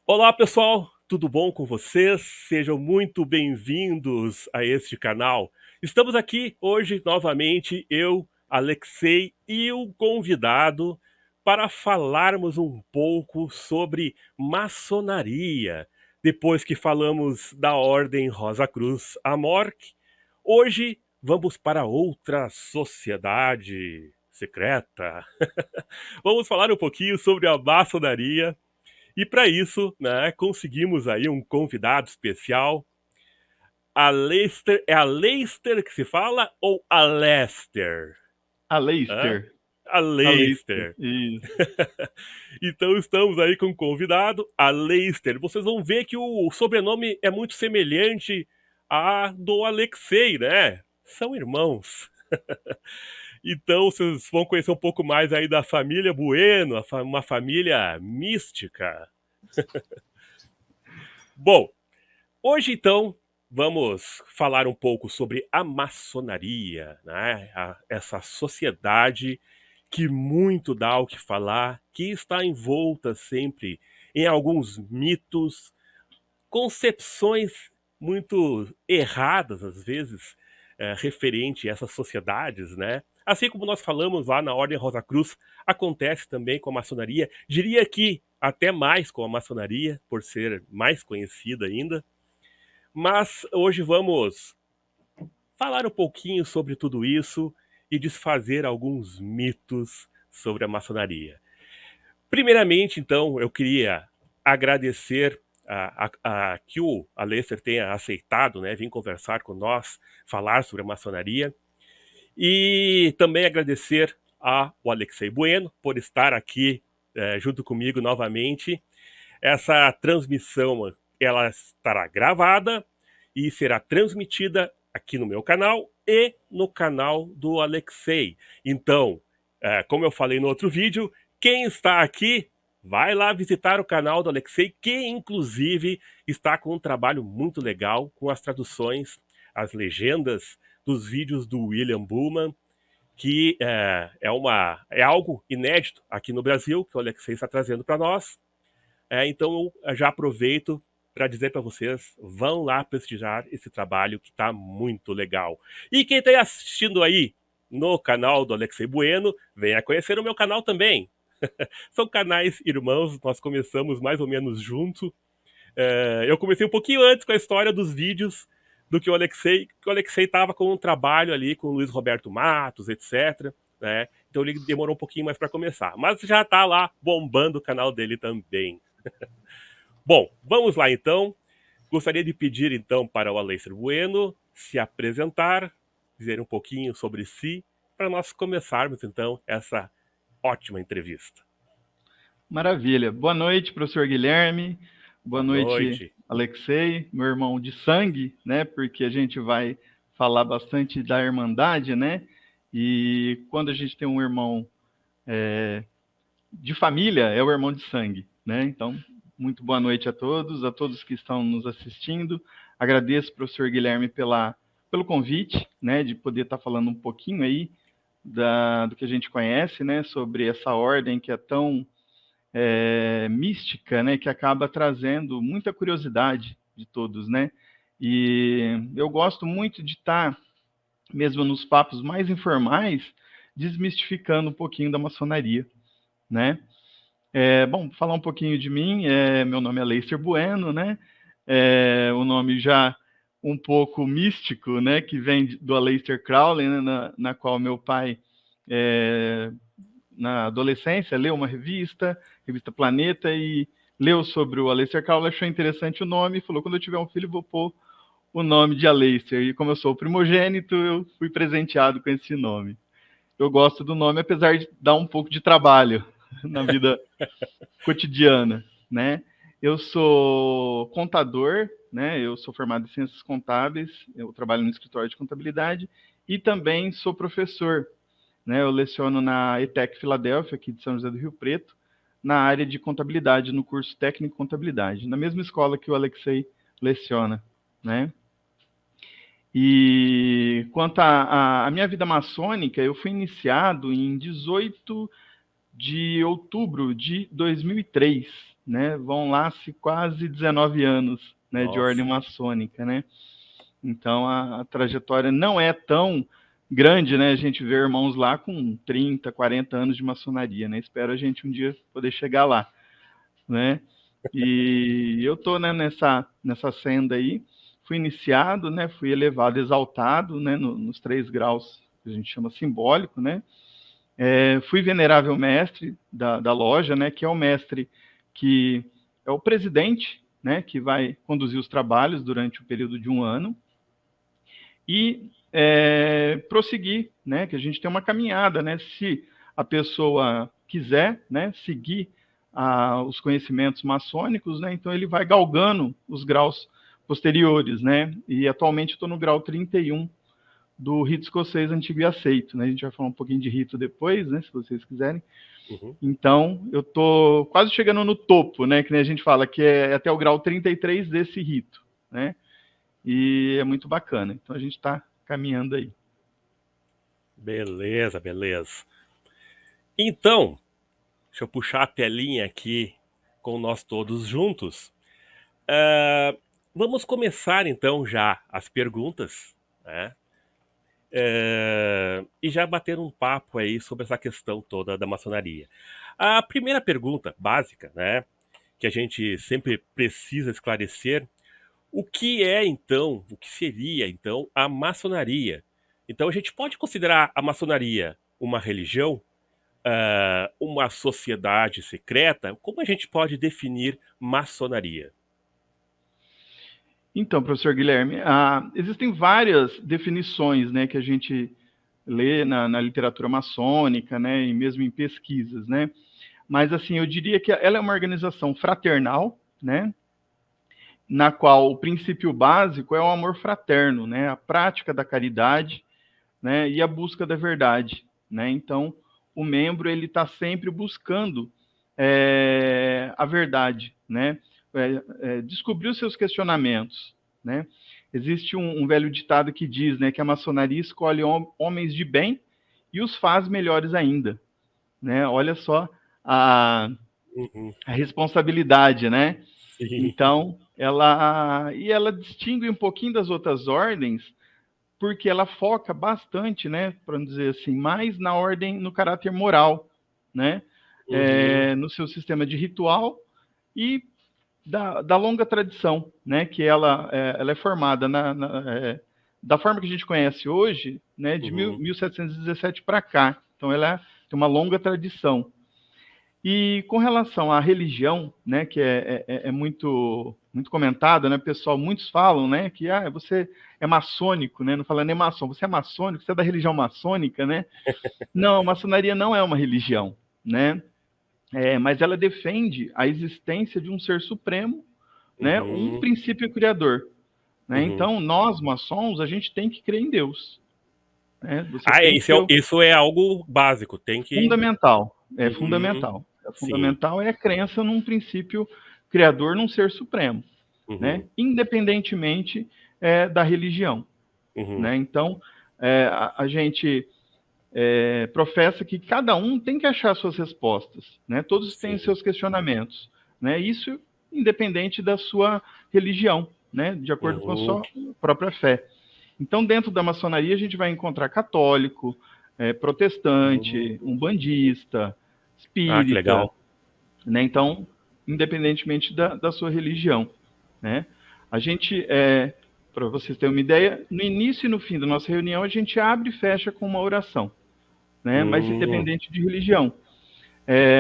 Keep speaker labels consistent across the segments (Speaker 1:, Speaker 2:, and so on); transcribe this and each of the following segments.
Speaker 1: Olá, pessoal, tudo bom com vocês? Sejam muito bem-vindos a este canal. Estamos aqui hoje novamente, eu, Alexei e o convidado para falarmos um pouco sobre maçonaria. Depois que falamos da Ordem Rosa Cruz Amorque, hoje vamos para outra sociedade secreta. Vamos falar um pouquinho sobre a maçonaria e para isso, né, conseguimos aí um convidado especial. A Leicester, é a Leicester que se fala ou a Lester?
Speaker 2: A
Speaker 1: Hã?
Speaker 2: Leicester.
Speaker 1: A
Speaker 2: A Leicester.
Speaker 1: Leicester.
Speaker 2: Isso.
Speaker 1: Então estamos aí com um convidado, a Leicester. Vocês vão ver que o sobrenome é muito semelhante a do Alexei, né? São irmãos. Então vocês vão conhecer um pouco mais aí da família Bueno, uma família mística. Bom, hoje, então, vamos falar um pouco sobre a maçonaria, né? Essa sociedade que muito dá o que falar, que está envolta sempre em alguns mitos, concepções muito erradas, às vezes, referente a essas sociedades, né? Assim como nós falamos lá na Ordem Rosa Cruz, acontece também com a maçonaria. Diria que até mais com a maçonaria, por ser mais conhecida ainda. Mas hoje vamos falar um pouquinho sobre tudo isso e desfazer alguns mitos sobre a maçonaria. Primeiramente, então, eu queria agradecer que o Alester tenha aceitado, né, vir conversar com nós, falar sobre a maçonaria, e também agradecer ao Alexei Bueno por estar aqui junto comigo novamente. Essa transmissão ela estará gravada e será transmitida aqui no meu canal e no canal do Alexei. Então, como eu falei no outro vídeo, quem está aqui, vai lá visitar o canal do Alexei, que inclusive está com um trabalho muito legal com as traduções, as legendas dos vídeos do William Bullman, que é algo inédito aqui no Brasil, que o Alexei está trazendo para nós. Então, eu já aproveito para dizer para vocês, vão lá prestigiar esse trabalho que está muito legal. E quem está assistindo aí no canal do Alexei Bueno, venha conhecer o meu canal também. São canais irmãos, nós começamos mais ou menos junto. Eu comecei um pouquinho antes com a história dos vídeos do que o Alexei estava com um trabalho ali com o Luiz Roberto Matos, etc. Né? Então ele demorou um pouquinho mais para começar. Mas já está lá bombando o canal dele também. Bom, vamos lá então. Gostaria de pedir então para o Aleister Bueno se apresentar, dizer um pouquinho sobre si, para nós começarmos então essa ótima entrevista.
Speaker 2: Maravilha. Boa noite, professor Guilherme. Boa
Speaker 1: Boa
Speaker 2: noite,
Speaker 1: noite.
Speaker 2: Alexei, meu irmão de sangue, né? Porque a gente vai falar bastante da Irmandade, né? E quando a gente tem um irmão de família, é o irmão de sangue, né? Então, muito boa noite a todos que estão nos assistindo. Agradeço, professor Guilherme, pelo convite, né? De poder estar falando um pouquinho aí do que a gente conhece, né? Sobre essa ordem que é tão mística, né, que acaba trazendo muita curiosidade de todos, né? E eu gosto muito de estar, mesmo nos papos mais informais, desmistificando um pouquinho da maçonaria, né? Bom, falar um pouquinho de mim, meu nome é Leister Bueno, né? O nome já um pouco místico, né, que vem do Aleister Crowley, né, na qual meu pai na adolescência, leu uma revista Planeta, e leu sobre o Aleister Crowley, achou interessante o nome e falou: quando eu tiver um filho, vou pôr o nome de Aleister. E como eu sou o primogênito, eu fui presenteado com esse nome. Eu gosto do nome, apesar de dar um pouco de trabalho na vida cotidiana, né? Eu sou contador, né? Eu sou formado em ciências contábeis, eu trabalho no escritório de contabilidade e também sou professor, né? Eu leciono na ETEC Filadélfia, aqui de São José do Rio Preto, na área de contabilidade, no curso técnico contabilidade, na mesma escola que o Alexei leciona, né? E quanto à minha vida maçônica, eu fui iniciado em 18 de outubro de 2003, né? Vão lá se quase 19 anos, né, de ordem
Speaker 1: Nossa.
Speaker 2: maçônica, né? Então a trajetória não é tão grande, né? A gente vê irmãos lá com 30, 40 anos de maçonaria, né? Espero a gente um dia poder chegar lá, né? E eu tô, né, nessa senda aí, fui iniciado, né? Fui elevado, exaltado, né? Nos 3 graus que a gente chama simbólico, né? Fui venerável mestre da loja, né? Que é o mestre que é o presidente, né? Que vai conduzir os trabalhos durante o período de um ano e prosseguir, né? Que a gente tem uma caminhada, né? Se a pessoa quiser, né? Seguir os conhecimentos maçônicos, né? Então ele vai galgando os graus posteriores, né? E atualmente estou no grau 31 do rito escocês antigo e aceito, né? A gente vai falar um pouquinho de rito depois, né? Se vocês quiserem.
Speaker 1: Uhum.
Speaker 2: Então, eu tô quase chegando no topo, né? Que a gente fala que é até o grau 33 desse rito, né? E é muito bacana. Então a gente está caminhando aí.
Speaker 1: Beleza, beleza. Então, deixa eu puxar a telinha aqui com nós todos juntos. Vamos começar então já as perguntas, né? E já bater um papo aí sobre essa questão toda da maçonaria. A primeira pergunta básica, né, que a gente sempre precisa esclarecer, o que é então, o que seria então a maçonaria? Então a gente pode considerar a maçonaria uma religião, uma sociedade secreta? Como a gente pode definir maçonaria?
Speaker 2: Então, professor Guilherme, existem várias definições, né, que a gente lê na literatura maçônica, né, e mesmo em pesquisas, né? Mas assim, eu diria que ela é uma organização fraternal, né, na qual o princípio básico é o amor fraterno, né, a prática da caridade, né, e a busca da verdade, né? Então, o membro ele está sempre buscando a verdade, né? Descobrir os seus questionamentos, né? Existe um velho ditado que diz, né, que a maçonaria escolhe homens de bem e os faz melhores ainda, né? Olha só a,
Speaker 1: Uhum,
Speaker 2: a responsabilidade, né?
Speaker 1: sim.
Speaker 2: Então, ela distingue um pouquinho das outras ordens, porque ela foca bastante, né, para não dizer assim, mais na ordem, no caráter moral, né,
Speaker 1: Uhum,
Speaker 2: no seu sistema de ritual e da longa tradição, né, que ela é formada da forma que a gente conhece hoje, né, de
Speaker 1: uhum.
Speaker 2: 1717 para cá. Então, ela tem uma longa tradição. E com relação à religião, né, que é muito muito comentada, né, pessoal, muitos falam, né, que você é maçônico, né, não fala nem maçom, você é maçônico, você é da religião maçônica, né? Não, a maçonaria não é uma religião, né? Mas ela defende a existência de um ser supremo, né, um
Speaker 1: Uhum,
Speaker 2: princípio criador, né?
Speaker 1: uhum.
Speaker 2: Então, nós maçons, a gente tem que crer em Deus, né? Você
Speaker 1: Ah,
Speaker 2: tem que ter o
Speaker 1: isso é algo básico, tem que.
Speaker 2: fundamental, é
Speaker 1: Uhum,
Speaker 2: fundamental. É
Speaker 1: sim.
Speaker 2: fundamental é a crença num princípio criador, num ser supremo, né?
Speaker 1: Uhum,
Speaker 2: Independentemente da religião,
Speaker 1: uhum,
Speaker 2: né? Então, a gente professa que cada um tem que achar suas respostas, né? Todos têm
Speaker 1: sim.
Speaker 2: seus questionamentos, né? Isso independente da sua religião, né? De acordo com a
Speaker 1: Uhum.
Speaker 2: sua própria fé. Então, dentro da maçonaria, a gente vai encontrar católico, protestante,
Speaker 1: Uhum.
Speaker 2: umbandista,
Speaker 1: Ah, que
Speaker 2: espírita,
Speaker 1: legal.
Speaker 2: né? Então, independentemente da sua religião, né? A gente, para vocês terem uma ideia, no início e no fim da nossa reunião, a gente abre e fecha com uma oração, né? Mas
Speaker 1: Hum,
Speaker 2: independente de religião.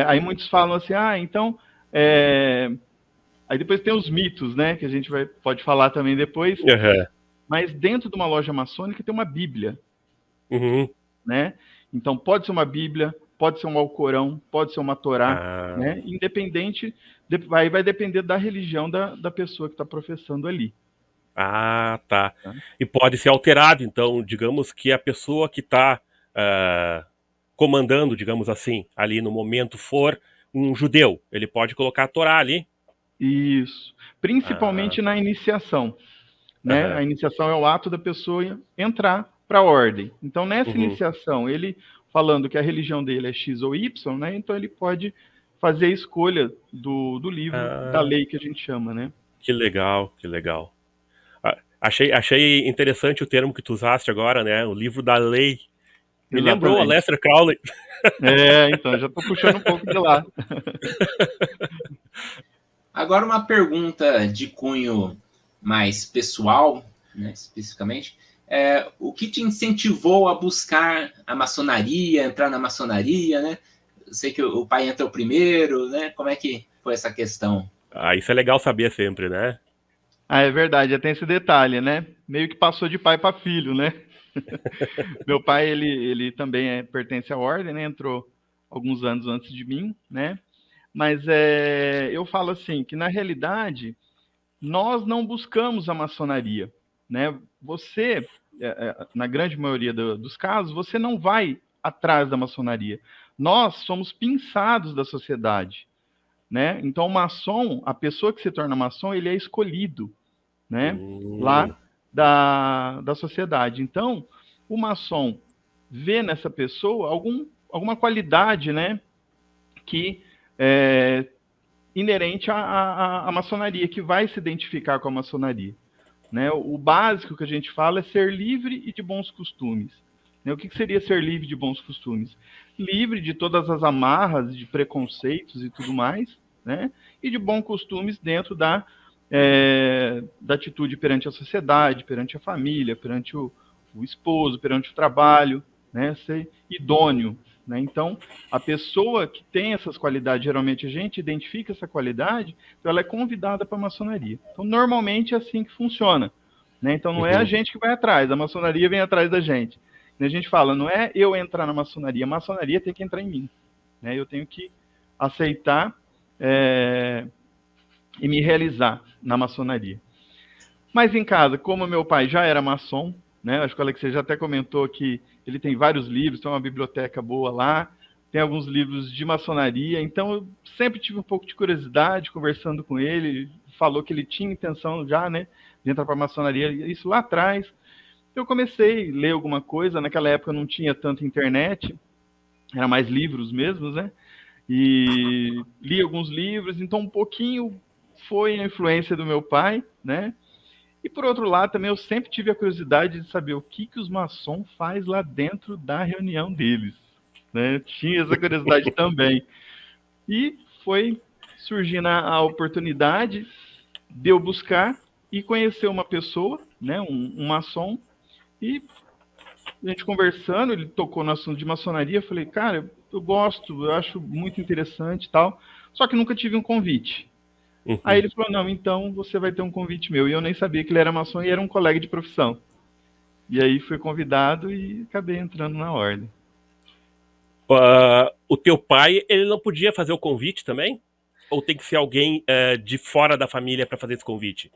Speaker 2: Aí muitos falam assim, então... Aí depois tem os mitos, né? Que a gente pode falar também depois.
Speaker 1: aham.
Speaker 2: Mas dentro de uma loja maçônica tem uma Bíblia,
Speaker 1: Uhum.
Speaker 2: né? Então pode ser uma Bíblia, pode ser um Alcorão, pode ser uma Torá,
Speaker 1: Ah,
Speaker 2: né? Independente, vai depender da religião da pessoa que está professando ali.
Speaker 1: ah, tá.
Speaker 2: Tá?
Speaker 1: E pode ser alterado, então, digamos que a pessoa que está comandando, digamos assim, ali no momento for um judeu, ele pode colocar a Torá ali.
Speaker 2: Isso.
Speaker 1: Ah,
Speaker 2: Principalmente na iniciação, né?
Speaker 1: aham.
Speaker 2: A iniciação é o ato da pessoa entrar para a ordem. Então, nessa
Speaker 1: Uhum.
Speaker 2: iniciação, ele falando que a religião dele é X ou Y, né? Então ele pode fazer a escolha do livro da
Speaker 1: Ah,
Speaker 2: lei que a gente chama, né?
Speaker 1: que legal, que legal. Achei interessante o termo que tu usaste agora, né? O livro da lei. Me lembrou a
Speaker 2: Exatamente.
Speaker 1: Lester Crowley.
Speaker 2: Então, já estou puxando um pouco de lá.
Speaker 3: Agora, uma pergunta de cunho mais pessoal, né, especificamente. O que te incentivou a buscar a maçonaria, entrar na maçonaria, né? Eu sei que o pai entrou primeiro, né? Como é que foi essa questão?
Speaker 1: Isso é legal saber sempre, né?
Speaker 2: É verdade, já tem esse detalhe, né? Meio que passou de pai para filho, né? Meu pai, ele também pertence à ordem, né? Entrou alguns anos antes de mim, né? Mas eu falo assim, que na realidade, nós não buscamos a maçonaria, né? Você, na grande maioria dos casos, você não vai atrás da maçonaria. Nós somos pinçados da sociedade, né? Então, o maçom, a pessoa que se torna maçom, ele é escolhido, né?
Speaker 1: Hum,
Speaker 2: Lá da sociedade. Então, o maçom vê nessa pessoa alguma qualidade, né? Que é inerente à maçonaria, que vai se identificar com a maçonaria. Né? O básico que a gente fala é ser livre e de bons costumes. Né? O que seria ser livre de bons costumes? Livre de todas as amarras, de preconceitos e tudo mais, né? E de bons costumes dentro da atitude perante a sociedade, perante a família, perante o esposo, perante o trabalho, né? Ser idôneo. Né? Então, a pessoa que tem essas qualidades, geralmente a gente identifica essa qualidade, então ela é convidada para a maçonaria. Então, normalmente é assim que funciona. Né? Então, não é a
Speaker 1: uhum.
Speaker 2: gente que vai atrás, a maçonaria vem atrás da gente. E a gente fala, não é eu entrar na maçonaria, a maçonaria tem que entrar em mim. Né? Eu tenho que aceitar e me realizar na maçonaria. Mas em casa, como meu pai já era maçom, né? Acho que o Alexei já até comentou que ele tem vários livros, tem uma biblioteca boa lá, tem alguns livros de maçonaria, então eu sempre tive um pouco de curiosidade conversando com ele, falou que ele tinha intenção já, né, de entrar para a maçonaria, isso lá atrás. Eu comecei a ler alguma coisa, naquela época não tinha tanta internet, era mais livros mesmo, né? E li alguns livros, então um pouquinho foi a influência do meu pai, né? E por outro lado, também eu sempre tive a curiosidade de saber o que os maçons faz lá dentro da reunião deles. Né? Tinha essa curiosidade também. E foi surgindo a oportunidade de eu buscar e conhecer uma pessoa, né, um maçom, e a gente conversando, ele tocou no assunto de maçonaria, eu falei, cara, eu gosto, eu acho muito interessante e tal, só que nunca tive um convite. Aí
Speaker 1: Uhum.
Speaker 2: ele falou, não, então você vai ter um convite meu. E eu nem sabia que ele era maçom e era um colega de profissão. E aí fui convidado e acabei entrando na ordem.
Speaker 1: O teu pai, ele não podia fazer o convite também? Ou tem que ser alguém de fora da família para fazer esse convite?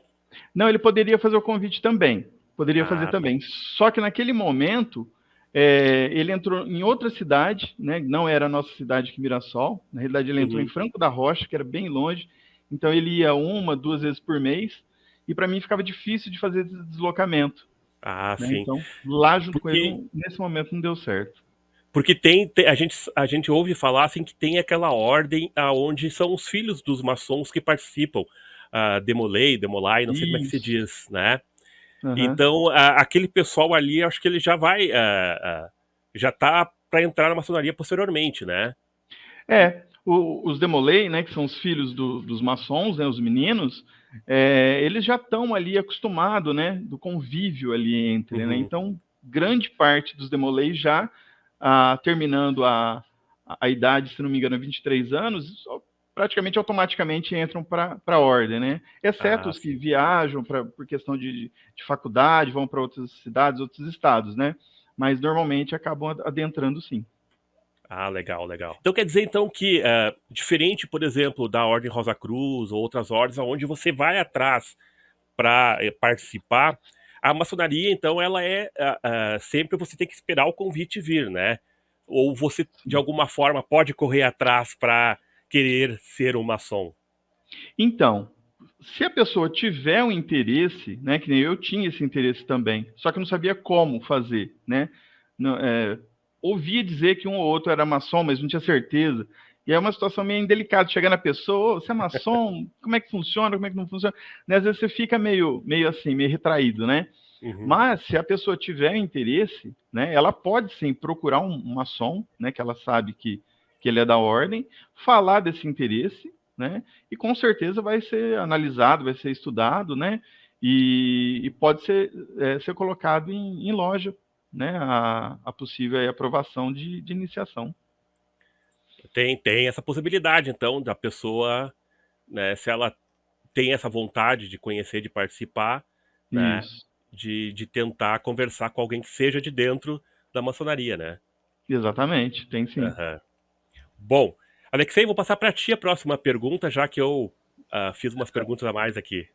Speaker 2: Não, ele poderia fazer o convite também. Poderia fazer
Speaker 1: Ah, tá.
Speaker 2: também. Só que naquele momento, ele entrou em outra cidade, né? Não era a nossa cidade aqui, Mirassol. Na realidade, ele entrou em
Speaker 1: Uhum.
Speaker 2: Franco da Rocha, que era bem longe. Então ele ia uma, duas vezes por mês. E para mim ficava difícil de fazer esse deslocamento.
Speaker 1: Ah,
Speaker 2: Né?
Speaker 1: sim.
Speaker 2: Então, lá junto com ele,
Speaker 1: Porque,
Speaker 2: nesse momento não deu certo.
Speaker 1: porque a gente ouve falar assim que tem aquela ordem aonde são os filhos dos maçons que participam. Demolei, Demolai, não sei como é que se
Speaker 2: Isso.
Speaker 1: diz, né?
Speaker 2: Uhum.
Speaker 1: Então, aquele pessoal ali, acho que ele já vai, já tá para entrar na maçonaria posteriormente, né?
Speaker 2: Os Demolay, né, que são os filhos dos maçons, né, os meninos, eles já estão ali acostumados, né, do convívio ali entre, né,
Speaker 1: Uhum.
Speaker 2: então grande parte dos Demolay já terminando a idade, se não me engano, 23 anos, praticamente automaticamente entram para a ordem, né, exceto
Speaker 1: Ah,
Speaker 2: os que
Speaker 1: sim.
Speaker 2: viajam por questão de faculdade, vão para outras cidades, outros estados, né, mas normalmente acabam adentrando sim.
Speaker 1: Ah, legal, legal. Então quer dizer então que, diferente, por exemplo, da Ordem Rosa Cruz ou outras ordens onde você vai atrás para participar, a maçonaria, então, ela sempre você tem que esperar o convite vir, né? Ou você, de
Speaker 2: Sim.
Speaker 1: alguma forma, pode correr atrás para querer ser um maçom.
Speaker 2: Então, se a pessoa tiver um interesse, né, que nem eu tinha esse interesse também, só que não sabia como fazer, né? Não, ouvia dizer que um ou outro era maçom, mas não tinha certeza. E é uma situação meio indelicada, chegar na pessoa, você é maçom, como é que funciona, como é que não funciona, né? Às vezes você fica meio assim, meio retraído, né? Mas se a pessoa tiver interesse, né, ela pode sim procurar um maçom, né, que ela sabe que ele é da ordem, falar desse interesse, né, e com certeza vai ser analisado, vai ser estudado, né, e pode ser colocado em loja, né, a possível aprovação de iniciação.
Speaker 1: Tem essa possibilidade, então, da pessoa, né, se ela tem essa vontade de conhecer, de participar, né,
Speaker 2: Isso,
Speaker 1: de tentar conversar com alguém que seja de dentro da maçonaria, né?
Speaker 2: exatamente, tem sim.
Speaker 1: Aham. Bom, Alexei, vou passar para ti a próxima pergunta, já que eu fiz umas perguntas a mais aqui.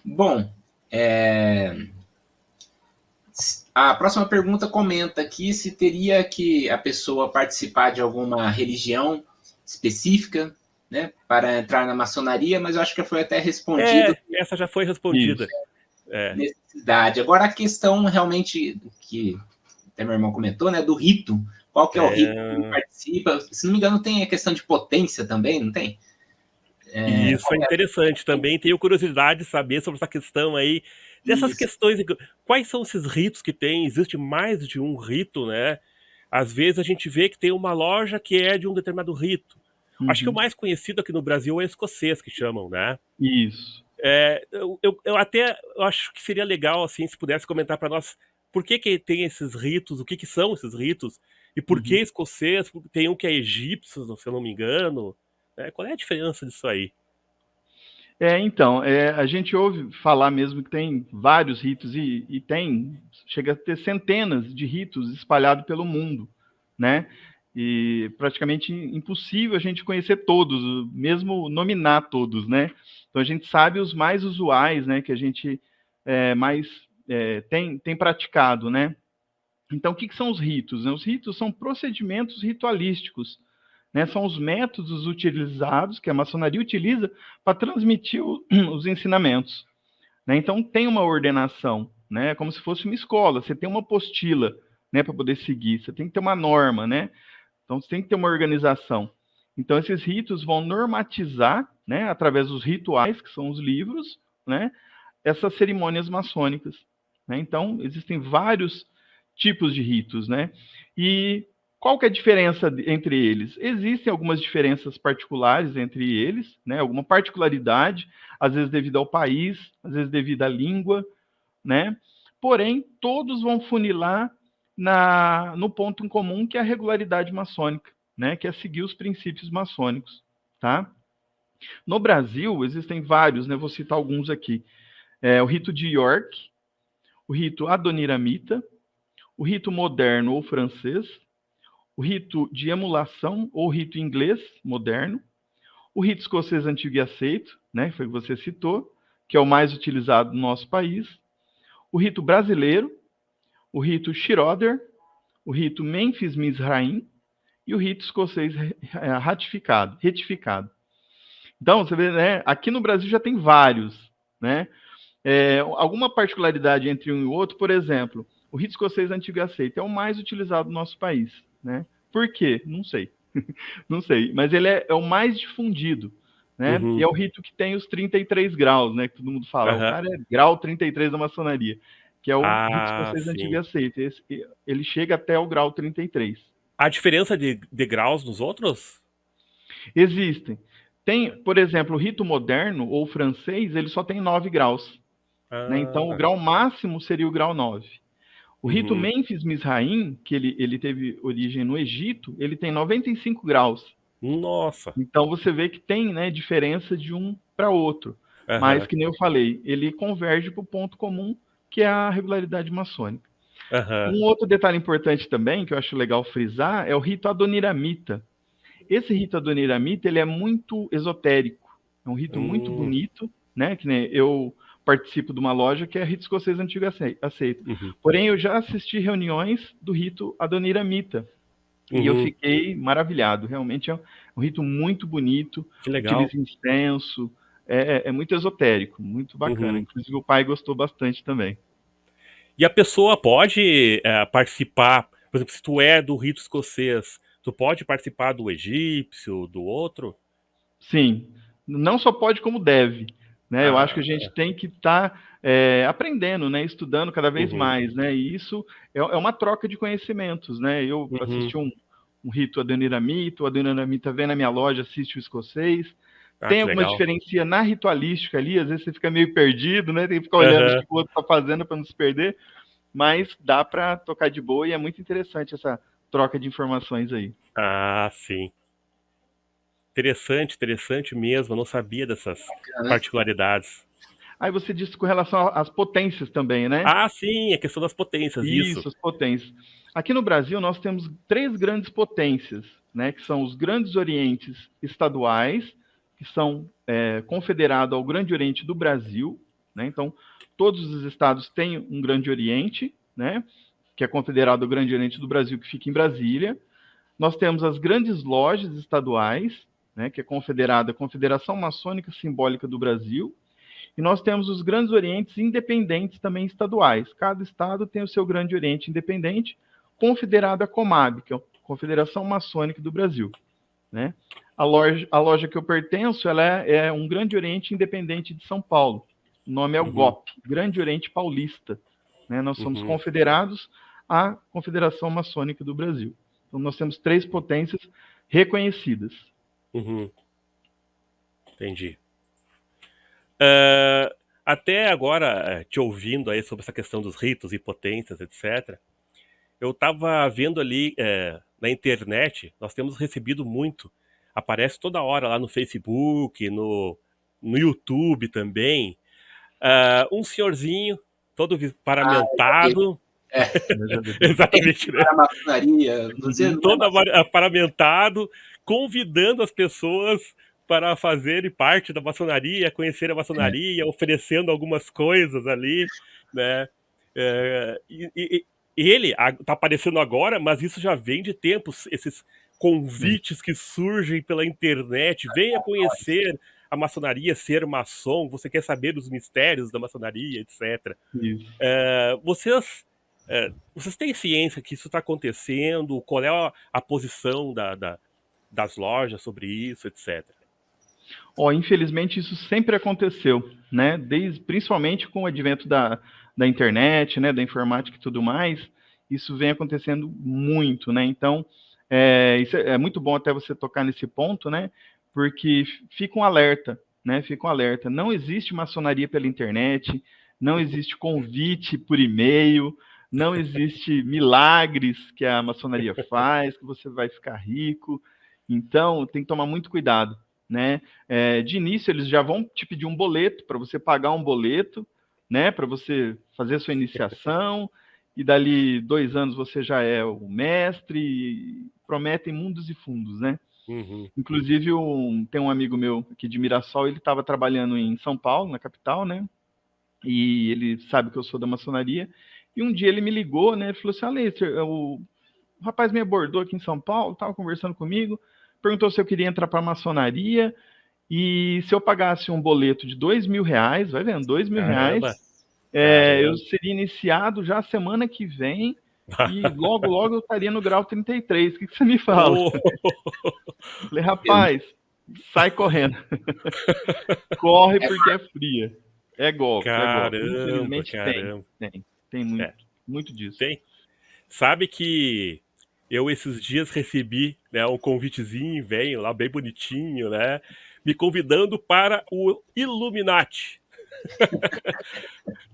Speaker 3: Bom, a próxima pergunta comenta aqui se teria que a pessoa participar de alguma religião específica, né, para entrar na maçonaria, mas eu acho que foi até respondido.
Speaker 1: Essa já foi respondida.
Speaker 3: Necessidade. Agora a questão realmente que até meu irmão comentou, né, do rito. Qual que é o rito que ele participa? Se não me engano, tem a questão de potência também, não tem?
Speaker 1: Isso é interessante. Também tenho curiosidade de saber sobre essa questão aí, dessas questões. Quais são esses ritos que tem? Existe mais de um rito, né? Às vezes a gente vê que tem uma loja que é de um determinado rito. Acho que o mais conhecido aqui no Brasil é o escocês, que chamam, né?
Speaker 2: Isso.
Speaker 1: Eu até acho que seria legal, assim, se pudesse comentar para nós por que tem esses ritos, o que são esses ritos, e por que escocês, tem um que é egípcio, se eu não me engano. Qual é a diferença disso aí?
Speaker 2: Então, a gente ouve falar mesmo que tem vários ritos e chega a ter centenas de ritos espalhados pelo mundo, né? E praticamente impossível a gente conhecer todos, mesmo nominar todos, né? Então a gente sabe os mais usuais, né? Que a gente mais tem praticado, né? Então, o que são os ritos? Os ritos são procedimentos ritualísticos, né? São os métodos utilizados, que a maçonaria utiliza, para transmitir os ensinamentos. Né? Então, tem uma ordenação, né? Como se fosse uma escola. Você tem uma apostila, né, para poder seguir. Você tem que ter uma norma, né? Então, você tem que ter uma organização. Então, esses ritos vão normatizar, né, através dos rituais, que são os livros, né, essas cerimônias maçônicas. Né? Então, existem vários tipos de ritos, né? E qual que é a diferença entre eles? Existem algumas diferenças particulares entre eles, né? Alguma particularidade, às vezes devido ao país, às vezes devido à língua, né? Porém, todos vão funilar no ponto em comum, que é a regularidade maçônica, né? Que é seguir os princípios maçônicos, tá? No Brasil, existem vários, né? Vou citar alguns aqui. O rito de York, o rito adoniramita, o rito moderno ou francês, o rito de emulação ou rito inglês moderno, o rito escocês antigo e aceito, né, foi o que você citou, que é o mais utilizado no nosso país, o rito brasileiro, o rito Schroeder, o rito Memphis-Mizraim e o rito escocês retificado. Então, você vê, né, aqui no Brasil já tem vários, né? Alguma particularidade entre um e o outro, por exemplo, o rito escocês antigo e aceito é o mais utilizado no nosso país, né? Por quê? Não sei. Não sei, mas ele é o mais difundido, né? E é o rito que tem os 33 graus, né? Que todo mundo fala, o cara é grau 33 da maçonaria, que é o rito escocês antigo e aceito. Ele chega até o grau 33.
Speaker 1: A diferença de graus nos outros?
Speaker 2: Existem. Tem, por exemplo, o rito moderno ou francês, ele só tem 9 graus. Né? Então, o grau máximo seria o grau 9. O rito Memphis-Mizraim, que ele teve origem no Egito, ele tem 95 graus.
Speaker 1: Nossa!
Speaker 2: Então, você vê que tem, né, diferença de um para outro. Mas, que nem eu falei, ele converge para o ponto comum, que é a regularidade maçônica. Um outro detalhe importante também, que eu acho legal frisar, é o rito adoniramita. Esse rito adoniramita, ele é muito esotérico. É um rito muito bonito, né? Que nem eu participo de uma loja que é rito escocês antigo aceito. Porém, eu já assisti reuniões do rito adoniramita. E eu fiquei maravilhado. Realmente é um rito muito bonito.
Speaker 1: Que legal.
Speaker 2: Utiliza incenso. É muito esotérico, muito bacana. Inclusive, o pai gostou bastante também.
Speaker 1: E a pessoa pode participar, por exemplo, se tu é do rito escocês, Tu pode participar do egípcio, do outro?
Speaker 2: Sim, não só pode como deve, né? Eu acho que a gente tem que estar aprendendo, né? Estudando cada vez
Speaker 1: Uhum,
Speaker 2: mais, né? E isso é uma troca de conhecimentos, né? Eu
Speaker 1: uhum.
Speaker 2: assisti um rito Adoniramita, o Adoniramita vem na minha loja, assiste o escocês.
Speaker 1: Ah,
Speaker 2: Tem
Speaker 1: que
Speaker 2: alguma
Speaker 1: legal.
Speaker 2: diferença na ritualística ali, às vezes você fica meio perdido, né? Tem que ficar olhando o
Speaker 1: Aham.
Speaker 2: que o outro está fazendo para não se perder, mas dá para tocar de boa e é muito interessante essa troca de informações aí.
Speaker 1: Ah, sim. Interessante, interessante mesmo. Eu não sabia dessas
Speaker 3: Né?
Speaker 1: particularidades.
Speaker 2: Aí você disse com relação às potências também, né?
Speaker 1: Ah, sim, a questão das potências, isso.
Speaker 2: Isso, as potências. Aqui no Brasil, nós temos 3 grandes potências, né, que são os grandes orientes estaduais, que são confederados ao Grande Oriente do Brasil. Né, então, todos os estados têm um Grande Oriente, né, que é confederado ao Grande Oriente do Brasil, que fica em Brasília. Nós temos as grandes lojas estaduais, né, que é confederada à Confederação Maçônica Simbólica do Brasil. E nós temos os grandes orientes independentes também estaduais. Cada estado tem o seu grande oriente independente, confederado à Comab, que é a Confederação Maçônica do Brasil. Né? A loja que eu pertenço, ela é um grande oriente independente de São Paulo. O nome é o
Speaker 1: Uhum,
Speaker 2: GOP, Grande Oriente Paulista. Né? Nós somos
Speaker 1: uhum,
Speaker 2: confederados à Confederação Maçônica do Brasil. Então nós temos 3 potências reconhecidas.
Speaker 1: uhum. Entendi. Ah, até agora, te ouvindo aí sobre essa questão dos ritos e potências, etc., eu estava vendo ali na internet, nós temos recebido muito, aparece toda hora lá no Facebook, no YouTube também, um senhorzinho todo
Speaker 3: Ah,
Speaker 1: paramentado,
Speaker 3: é,
Speaker 2: Eu já vi.
Speaker 1: exatamente, né?
Speaker 3: para a maçonaria, você
Speaker 2: Uhum.
Speaker 3: não é
Speaker 1: Todo
Speaker 3: maçom.
Speaker 1: paramentado, convidando as pessoas para fazerem parte da maçonaria, conhecer a maçonaria, oferecendo algumas coisas ali, né? Ele está aparecendo agora, mas isso já vem de tempos, esses convites que surgem pela internet, venha conhecer a maçonaria, ser maçom, você quer saber dos mistérios da maçonaria, etc.
Speaker 2: Isso.
Speaker 1: Vocês têm ciência que isso está acontecendo? Qual é a posição das lojas sobre isso, etc?
Speaker 2: Infelizmente isso sempre aconteceu, né? Principalmente com o advento da internet, né? Da informática e tudo mais, isso vem acontecendo muito, né? Então, isso é muito bom até você tocar nesse ponto, né? Porque fica um alerta, né? Fica um alerta. Não existe maçonaria pela internet, não existe convite por e-mail, não existe milagres que a maçonaria faz, que você vai ficar rico. Então, tem que tomar muito cuidado, né? De início, eles já vão te pedir um boleto para você pagar um boleto, né? Para você fazer a sua iniciação, e dali 2 anos você já é o mestre, e prometem mundos e fundos, né?
Speaker 1: Uhum,
Speaker 2: Inclusive, tem um amigo meu aqui de Mirassol, ele estava trabalhando em São Paulo, na capital, né? E ele sabe que eu sou da maçonaria, e um dia ele me ligou, né? Ele falou assim: Aleister, o rapaz me abordou aqui em São Paulo, estava conversando comigo, perguntou se eu queria entrar para a maçonaria, e se eu pagasse um boleto de R$ 2.000, vai vendo, R$ 2.000,
Speaker 1: caramba,
Speaker 2: eu
Speaker 1: caramba.
Speaker 2: seria iniciado já semana que vem e logo, logo eu estaria no grau 33. O que você me fala?
Speaker 1: Oh,
Speaker 2: Falei, rapaz, sai correndo. Corre
Speaker 3: É,
Speaker 2: porque é fria. É golpe, é golpe.
Speaker 1: caramba,
Speaker 2: Infelizmente tem,
Speaker 1: caramba.
Speaker 2: tem muito,
Speaker 1: É,
Speaker 2: muito disso.
Speaker 1: tem. Sabe que eu esses dias recebi, né, um convitezinho, velho, lá bem bonitinho, né? Me convidando para o Illuminati.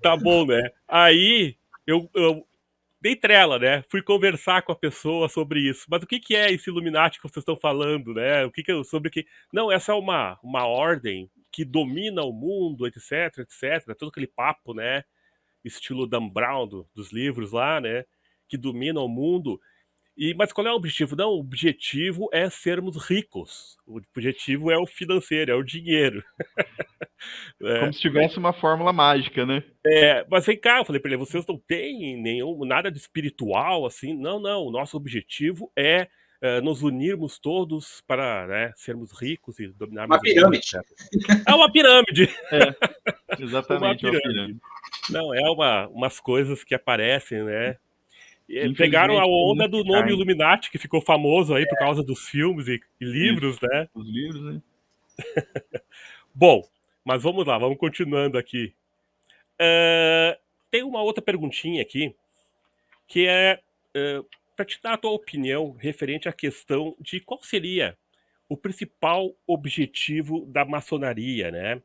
Speaker 1: Tá bom, né? Aí eu dei trela, né? Fui conversar com a pessoa sobre isso. Mas o que é esse Illuminati que vocês estão falando, né? Sobre que. Não, essa é uma ordem que domina o mundo, etc, etc. Todo aquele papo, né? Estilo Dan Brown dos livros lá, né? Que domina o mundo. Mas qual é o objetivo? Não, o objetivo é sermos ricos. O objetivo é o financeiro, é o dinheiro.
Speaker 2: Como
Speaker 1: Né?
Speaker 2: se tivesse uma fórmula mágica, né?
Speaker 1: Mas vem cá, eu falei pra ele, vocês não têm nada de espiritual, assim? Não, não, o nosso objetivo é nos unirmos todos para, né, sermos ricos e
Speaker 3: uma
Speaker 1: dominarmos o mundo,
Speaker 3: pirâmide.
Speaker 1: etc. É uma pirâmide,
Speaker 2: É,
Speaker 1: uma
Speaker 2: exatamente, uma
Speaker 1: pirâmide.
Speaker 2: pirâmide.
Speaker 1: Não, umas coisas que aparecem, né? Pegaram a
Speaker 2: Infelizmente, tem
Speaker 1: onda
Speaker 2: muitos
Speaker 1: do
Speaker 2: que
Speaker 1: nome
Speaker 2: caem.
Speaker 1: Illuminati, que ficou famoso aí por causa dos filmes e livros,
Speaker 2: Isso,
Speaker 1: né?
Speaker 2: os livros, né?
Speaker 1: Bom, mas vamos lá, vamos continuando aqui. Tem uma outra perguntinha aqui, que é para te dar a tua opinião referente à questão de qual seria o principal objetivo da maçonaria, né?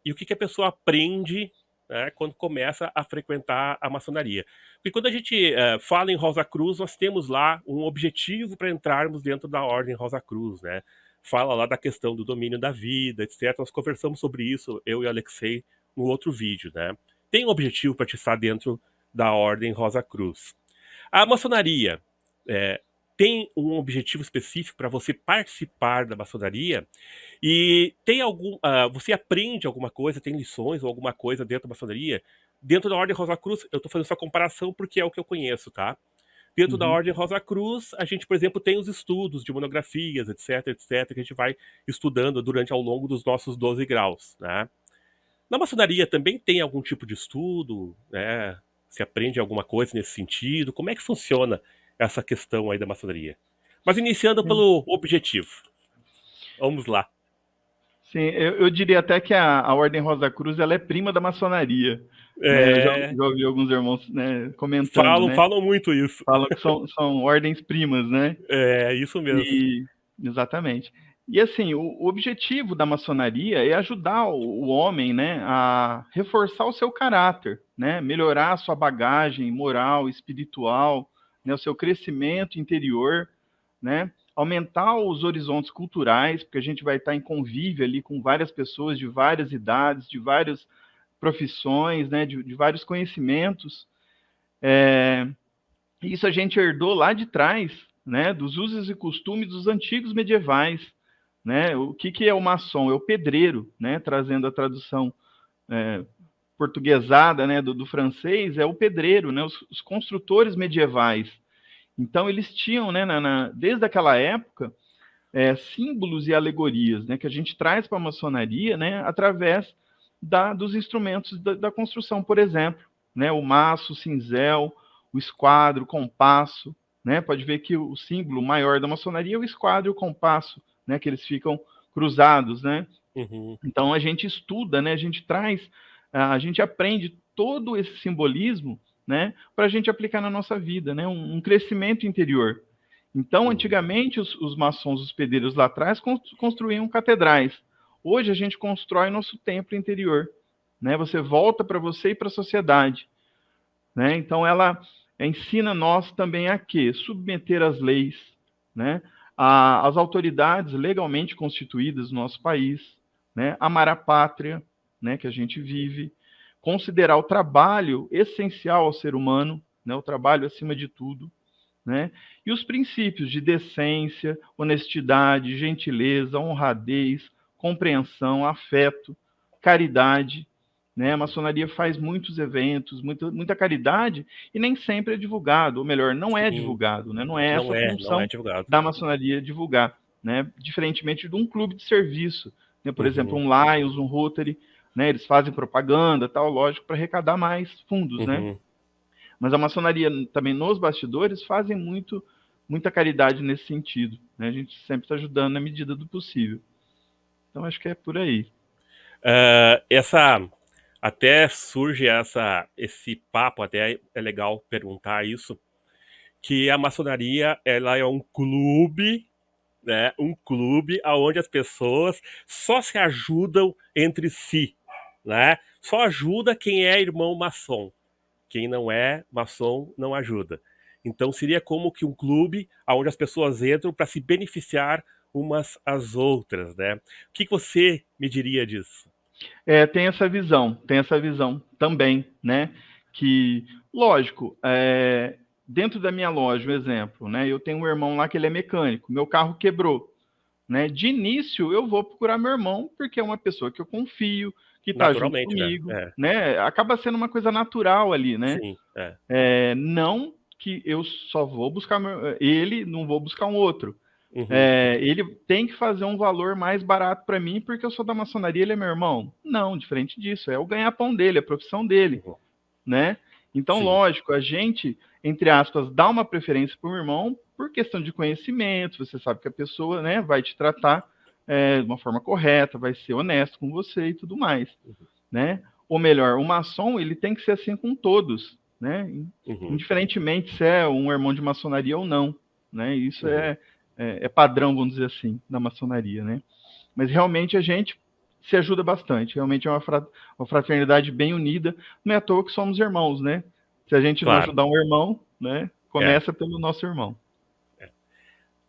Speaker 1: E o que, que a pessoa aprende, né, quando começa a frequentar a maçonaria. Porque quando a gente fala em Rosa Cruz, nós temos lá um objetivo para entrarmos dentro da Ordem Rosa Cruz, né? Fala lá da questão do domínio da vida, etc. Nós conversamos sobre isso, eu e o Alexei, no outro vídeo, né? Tem um objetivo para te estar dentro da Ordem Rosa Cruz. A maçonaria tem um objetivo específico para você participar da maçonaria? E tem você aprende alguma coisa, tem lições ou alguma coisa dentro da maçonaria? Dentro da Ordem Rosa Cruz, eu estou fazendo essa comparação porque é o que eu conheço, tá? Dentro da
Speaker 2: Uhum.
Speaker 1: Ordem Rosa Cruz, a gente, por exemplo, tem os estudos de monografias, etc, etc, que a gente vai estudando durante ao longo dos nossos 12 graus, né? Na maçonaria também tem algum tipo de estudo, né? Se aprende alguma coisa nesse sentido? Como é que funciona essa questão aí da maçonaria? Mas iniciando
Speaker 2: Sim,
Speaker 1: pelo objetivo. Vamos lá.
Speaker 2: sim, eu diria até que a Ordem Rosa Cruz ela é prima da maçonaria, né? Eu
Speaker 1: É,
Speaker 2: já ouvi alguns irmãos, né, comentando, né?
Speaker 1: falam muito isso.
Speaker 2: Falam que são ordens primas, né?
Speaker 1: É, isso mesmo.
Speaker 2: E exatamente. E assim, o objetivo da maçonaria é ajudar o homem, né, a reforçar o seu caráter, né, melhorar a sua bagagem moral, espiritual, né, o seu crescimento interior, né, aumentar os horizontes culturais, porque a gente vai estar em convívio ali com várias pessoas de várias idades, de várias profissões, né, de vários conhecimentos. Isso a gente herdou lá de trás, né, dos usos e costumes dos antigos medievais, né? O que é o maçom? É o pedreiro, né? Trazendo a tradução portuguesada, né, do francês, é o pedreiro, né? Os construtores medievais. Então eles tinham, né, desde aquela época, símbolos e alegorias, né, que a gente traz para a maçonaria, né, através dos instrumentos da construção, por exemplo, né, o maço, o cinzel, o esquadro, o compasso, né, pode ver que o símbolo maior da maçonaria é o esquadro e o compasso, né, que eles ficam cruzados, né.
Speaker 1: Uhum,
Speaker 2: Então a gente estuda, né, a gente traz, a gente aprende todo esse simbolismo, né, para a gente aplicar na nossa vida, né, um crescimento interior. Então,
Speaker 1: uhum,
Speaker 2: antigamente, os maçons, os pedreiros lá atrás, construíam catedrais. Hoje, a gente constrói nosso templo interior. Né? Você volta para você e para a sociedade. Né? Então, ela ensina nós também a quê? Submeter as leis, né? As autoridades legalmente constituídas no nosso país, né? Amar a pátria, né? Que a gente vive, considerar o trabalho essencial ao ser humano, né? O trabalho acima de tudo, né? E os princípios de decência, honestidade, gentileza, honradez, compreensão, afeto, caridade, né? A maçonaria faz muitos eventos, muita caridade e nem sempre é divulgado, ou melhor, não é
Speaker 1: sim,
Speaker 2: divulgado, né? Não é essa a
Speaker 1: não é
Speaker 2: função
Speaker 1: divulgado.
Speaker 2: da maçonaria divulgar, né? Diferentemente de um clube de serviço, né? Por exemplo,
Speaker 1: Uhum,
Speaker 2: um Lions, um Rotary, né? Eles fazem propaganda, tal, lógico, para arrecadar mais fundos, né?
Speaker 1: uhum.
Speaker 2: Mas a maçonaria também nos bastidores fazem muita caridade nesse sentido, né? A gente sempre está ajudando na medida do possível. Então acho que é por aí.
Speaker 1: Até surge esse papo, até é legal perguntar isso, que a maçonaria ela é um clube, né? Um clube onde as pessoas só se ajudam entre si, né? Só ajuda quem é irmão maçom. Quem não é maçom não ajuda. Então seria como que um clube onde as pessoas entram para se beneficiar umas às outras, né? O que você me diria disso?
Speaker 2: Tem essa visão também, né? Que, lógico, dentro da minha loja, um exemplo, né? Eu tenho um irmão lá que ele é mecânico, meu carro quebrou. Né? De início, eu vou procurar meu irmão, porque é uma pessoa que eu confio, que está junto
Speaker 1: Naturalmente, né?
Speaker 2: comigo, né? Acaba sendo uma coisa natural ali, né?
Speaker 1: Sim,
Speaker 2: Não que eu só vou buscar ele, não vou buscar um outro.
Speaker 1: Uhum,
Speaker 2: Ele tem que fazer um valor mais barato para mim, porque eu sou da maçonaria, ele é meu irmão? Não, diferente disso, é o ganha-pão dele, a profissão dele,
Speaker 1: uhum,
Speaker 2: né? Então,
Speaker 1: Sim.
Speaker 2: lógico, a gente, entre aspas, dá uma preferência para um irmão por questão de conhecimento, você sabe que a pessoa, né, vai te tratar de uma forma correta, vai ser honesto com você e tudo mais, né? Ou melhor, o maçom, ele tem que ser assim com todos, né?
Speaker 1: Uhum.
Speaker 2: Indiferentemente se é um irmão de maçonaria ou não, né? Isso
Speaker 1: Uhum.
Speaker 2: é padrão, vamos dizer assim, da maçonaria, né? Mas realmente a gente se ajuda bastante, realmente é uma fraternidade bem unida, não é à toa que somos irmãos, né? Se a gente não
Speaker 1: Claro.
Speaker 2: ajudar um irmão, né?
Speaker 1: É.
Speaker 2: Começa pelo nosso irmão.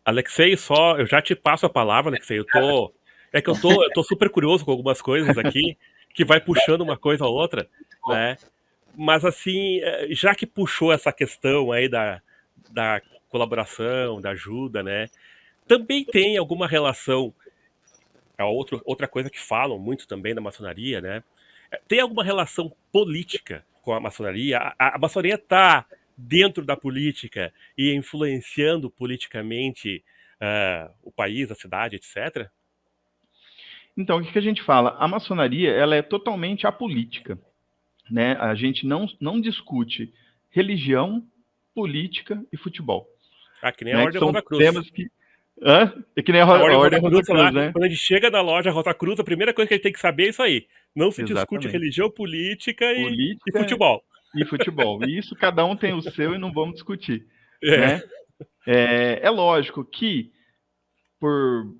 Speaker 1: Alexei, só eu já te passo a palavra, Alexei. Eu tô super curioso com algumas coisas aqui que vai puxando uma coisa a outra, né? Mas assim, já que puxou essa questão aí da colaboração, da ajuda, né? Também tem alguma relação, outra coisa que falam muito também da maçonaria, né? Tem alguma relação política com a maçonaria? A maçonaria está dentro da política e influenciando politicamente o país, a cidade, etc?
Speaker 2: Então, o que a gente fala? A maçonaria, ela é totalmente apolítica, né? A gente não discute religião, política e futebol,
Speaker 1: Ah, que nem a
Speaker 2: né? Que
Speaker 1: Ordem
Speaker 2: são
Speaker 1: Rosa Cruz.
Speaker 2: temas que... É que nem
Speaker 1: A
Speaker 2: a
Speaker 1: Ordem
Speaker 2: Ordem
Speaker 1: Rosa
Speaker 2: Rosa
Speaker 1: Cruz lá,
Speaker 2: Cruz, né?
Speaker 1: quando a gente chega na loja Rosa Cruz, a primeira coisa que a gente tem que saber é isso aí. Não se discute
Speaker 2: Exatamente.
Speaker 1: religião, política e
Speaker 2: Política
Speaker 1: futebol.
Speaker 2: e futebol. E isso cada um tem o seu e não vamos discutir,
Speaker 1: É.
Speaker 2: né? É lógico que, por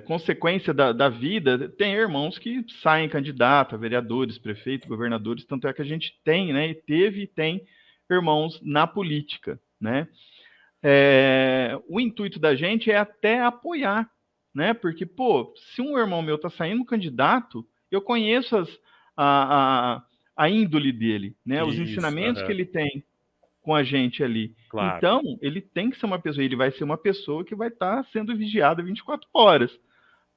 Speaker 2: consequência da vida, tem irmãos que saem candidato a vereadores, prefeitos, governadores, tanto é que a gente tem, né, e teve e tem irmãos na política, né? O intuito da gente é até apoiar, né? Porque, pô, se um irmão meu tá saindo candidato, eu conheço a, a índole dele, né? Os
Speaker 1: Isso,
Speaker 2: ensinamentos que
Speaker 1: aham,
Speaker 2: ele tem com a gente ali.
Speaker 1: claro.
Speaker 2: Então, ele tem que ser uma pessoa, ele vai ser uma pessoa que vai estar sendo vigiada 24 horas,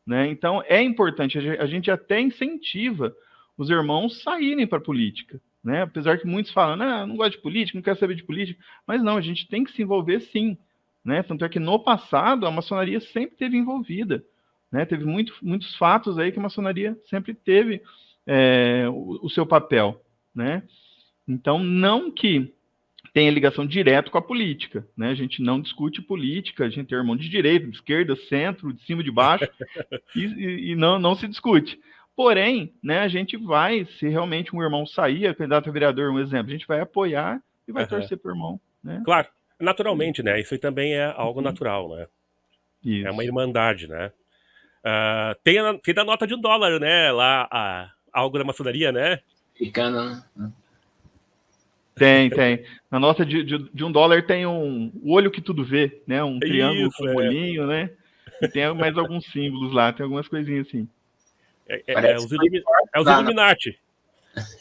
Speaker 2: né? Então, é importante, a gente até incentiva os irmãos saírem para a política, né? Apesar que muitos falam, não gosto de política, não quero saber de política, mas não, a gente tem que se envolver sim, né? Tanto é que no passado a maçonaria sempre esteve envolvida, né? Teve muitos fatos aí que a maçonaria sempre teve o seu papel, né? Então, não que tenha ligação direta com a política, né? A gente não discute política, a gente tem irmão de direita, de esquerda, centro, de cima, de baixo, e não se discute. Porém, né, a gente vai, se realmente um irmão sair, candidato a vereador, um exemplo, a gente vai apoiar e vai
Speaker 1: Aham.
Speaker 2: torcer para o irmão, né?
Speaker 1: Claro, naturalmente, né? Isso aí também é algo natural, né? É uma
Speaker 2: Isso.
Speaker 1: irmandade, né? Tem da nota de $1, né? Lá, algo da maçonaria, né?
Speaker 3: Ficando.
Speaker 2: Tem. Na nota de $1 tem o olho que tudo vê, né? Um triângulo com
Speaker 1: Isso,
Speaker 2: um olhinho, né? E tem mais alguns símbolos lá, tem algumas coisinhas assim.
Speaker 3: Parece que foi
Speaker 1: É os Illuminati.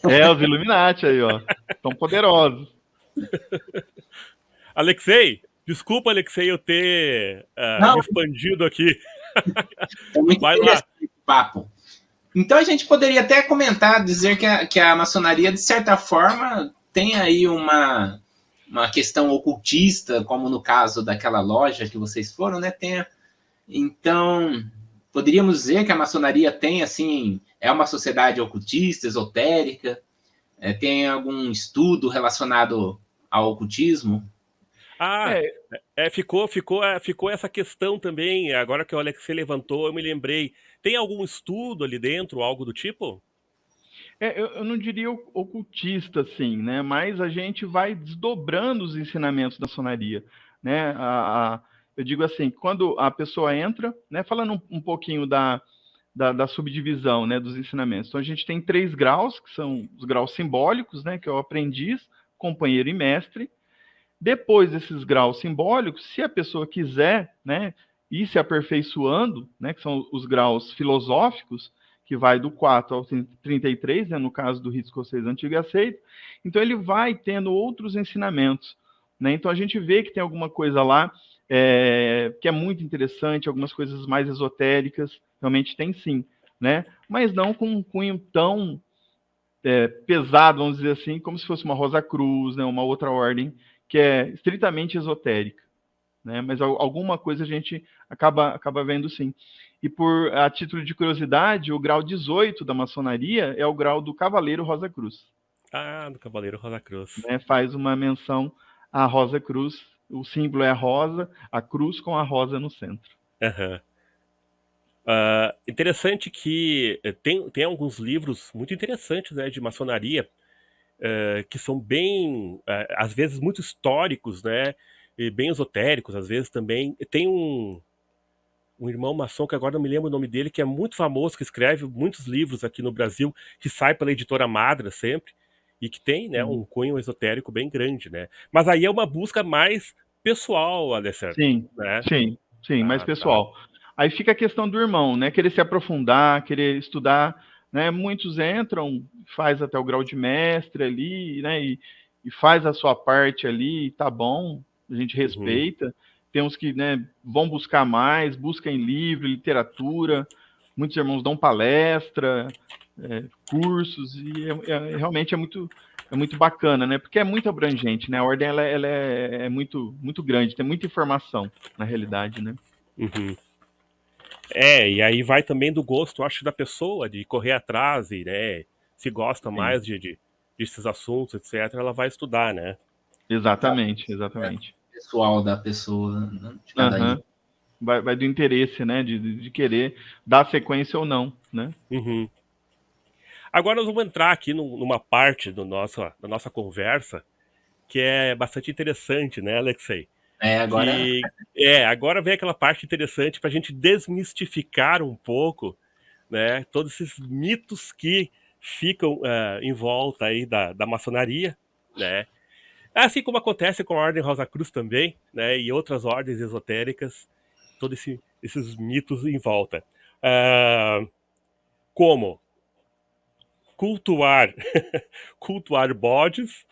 Speaker 2: Os Illuminati aí, ó. São poderosos.
Speaker 1: Alexei, desculpa, Alexei, eu ter me expandido aqui.
Speaker 3: É muito
Speaker 1: Vai lá.
Speaker 3: interessante o papo. Então a gente poderia até comentar, dizer que a maçonaria, de certa forma, tem aí uma questão ocultista, como no caso daquela loja que vocês foram, né? Então, poderíamos dizer que a maçonaria tem, assim, é uma sociedade ocultista, esotérica, tem algum estudo relacionado ao ocultismo?
Speaker 1: Ficou essa questão também. Agora que o Alexei levantou, eu me lembrei. Tem algum estudo ali dentro, algo do tipo?
Speaker 2: Eu não diria ocultista, assim, né? Mas a gente vai desdobrando os ensinamentos da maçonaria, né? Eu digo assim, quando a pessoa entra, né? Falando um pouquinho da subdivisão, né? Dos ensinamentos. Então a gente tem 3 graus, que são os graus simbólicos, né? Que é o aprendiz, companheiro e mestre. Depois desses graus simbólicos, se a pessoa quiser, né? Ir se aperfeiçoando, né? Que são os graus filosóficos, que vai do 4 ao 33, né, no caso do rito escocês antigo e aceito. Então, ele vai tendo outros ensinamentos, né? Então, a gente vê que tem alguma coisa lá que é muito interessante, algumas coisas mais esotéricas, realmente tem sim, né? Mas não com um cunho tão pesado, vamos dizer assim, como se fosse uma Rosa Cruz, né, uma outra ordem, que é estritamente esotérica, né? Mas alguma coisa a gente acaba vendo sim. E a título de curiosidade, o grau 18 da maçonaria é o grau do Cavaleiro Rosa Cruz.
Speaker 1: Ah, do Cavaleiro Rosa Cruz.
Speaker 2: né? Faz uma menção à Rosa Cruz. O símbolo é a rosa, a cruz com a rosa no centro.
Speaker 1: Aham. Interessante que tem alguns livros muito interessantes, né, de maçonaria, que são bem, às vezes, muito históricos, né, e bem esotéricos, às vezes também. Tem um irmão maçom, que agora não me lembro o nome dele, que é muito famoso, que escreve muitos livros aqui no Brasil, que sai pela editora Madra sempre, e que tem, né, um cunho esotérico bem grande, né. Mas aí é uma busca mais pessoal, Alessandro,
Speaker 2: Sim,
Speaker 1: né?
Speaker 2: sim, mais
Speaker 1: Ah, tá.
Speaker 2: pessoal. Aí fica a questão do irmão, né? Querer se aprofundar, querer estudar, né? Muitos entram, faz até o grau de mestre ali, né? E faz a sua parte ali, tá bom, a gente
Speaker 1: Uhum.
Speaker 2: respeita. Tem uns que, né, vão buscar mais, buscam em livro, literatura. Muitos irmãos dão palestra, cursos, e realmente é muito bacana, né? Porque é muito abrangente, né? A ordem ela é muito, muito grande, tem muita informação na realidade, né?
Speaker 1: Uhum. E aí vai também do gosto, acho, da pessoa, de correr atrás, e, né, se gosta
Speaker 2: Sim,
Speaker 1: mais desses assuntos, etc., ela vai estudar, né?
Speaker 2: exatamente, exatamente.
Speaker 3: Pessoal da pessoa, né, de cada
Speaker 2: Aham.
Speaker 3: livro.
Speaker 2: Vai do interesse, né? De querer dar sequência ou não, né?
Speaker 1: Uhum. Agora nós vamos entrar aqui numa parte da nossa conversa que é bastante interessante, né, Alexei?
Speaker 3: Agora,
Speaker 1: Agora vem aquela parte interessante para a gente desmistificar um pouco, né, todos esses mitos que ficam em volta aí da maçonaria, né? Assim como acontece com a Ordem Rosa Cruz também, né, e outras ordens esotéricas, todos esses mitos em volta. Ah, como cultuar, cultuar bodes.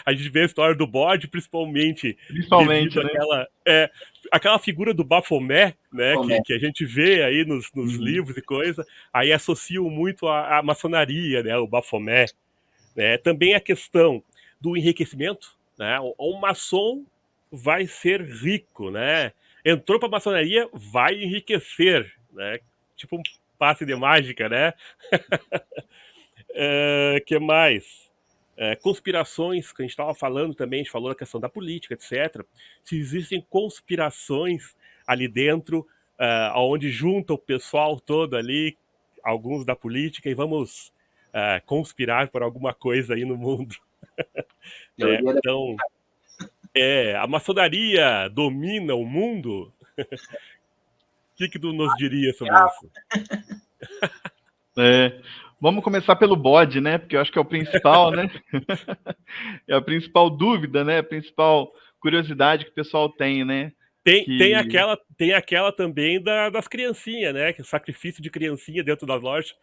Speaker 1: A gente vê a história do bode, principalmente
Speaker 2: Principalmente,
Speaker 1: devido
Speaker 2: né?
Speaker 1: àquela figura do Baphomet, né,
Speaker 3: como é?
Speaker 1: que a gente vê aí nos
Speaker 3: Uhum.
Speaker 1: livros e coisa, aí associam muito à maçonaria, né, o Baphomet. Né? Também a questão do enriquecimento, né? Um maçom vai ser rico, né? Entrou para a maçonaria, vai enriquecer, né? Tipo um passe de mágica, né? Que mais? Conspirações, que a gente estava falando também, a gente falou da questão da política, etc. Se existem conspirações ali dentro, onde junta o pessoal todo ali, alguns da política, e vamos conspirar por alguma coisa aí no mundo. Né?
Speaker 3: Teoria da...
Speaker 1: Então, a maçonaria domina o mundo? O que tu nos diria sobre isso?
Speaker 2: É, vamos começar pelo bode, né? Porque eu acho que é o principal, né? É a principal dúvida, né? A principal curiosidade que o pessoal tem, né? Que
Speaker 1: Tem aquela também das criancinhas, né? Que é o sacrifício de criancinha dentro das lojas.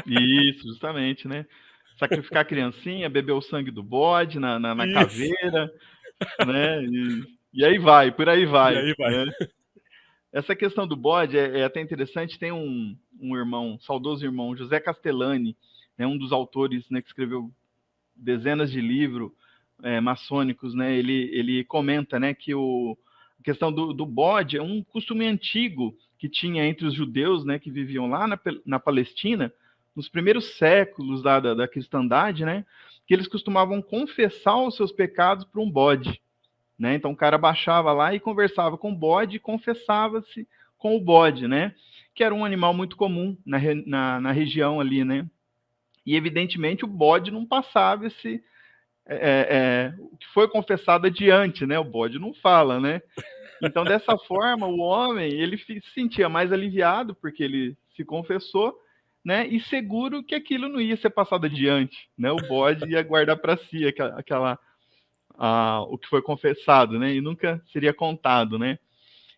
Speaker 2: isso, justamente, né? Sacrificar a criancinha, beber o sangue do bode na
Speaker 1: Isso.
Speaker 2: caveira, né? E aí vai, por aí
Speaker 1: E
Speaker 2: vai,
Speaker 1: aí vai.
Speaker 2: né? Essa questão do bode é até interessante. Tem um irmão, saudoso irmão, José Castellani, né, um dos autores, né, que escreveu dezenas de livros maçônicos, né? Ele comenta, né, que a questão do bode é um costume antigo que tinha entre os judeus, né, que viviam lá na Palestina, nos primeiros séculos da cristandade, né, que eles costumavam confessar os seus pecados para um bode. Né? Então o cara baixava lá e conversava com o bode e confessava-se com o bode, né? Que era um animal muito comum na região ali, né? E evidentemente o bode não passava o que foi confessado adiante, né? O bode não fala, né? Então dessa forma o homem ele se sentia mais aliviado porque ele se confessou, né? E seguro que aquilo não ia ser passado adiante, né? O bode ia guardar para si o que foi confessado, né? E nunca seria contado, né?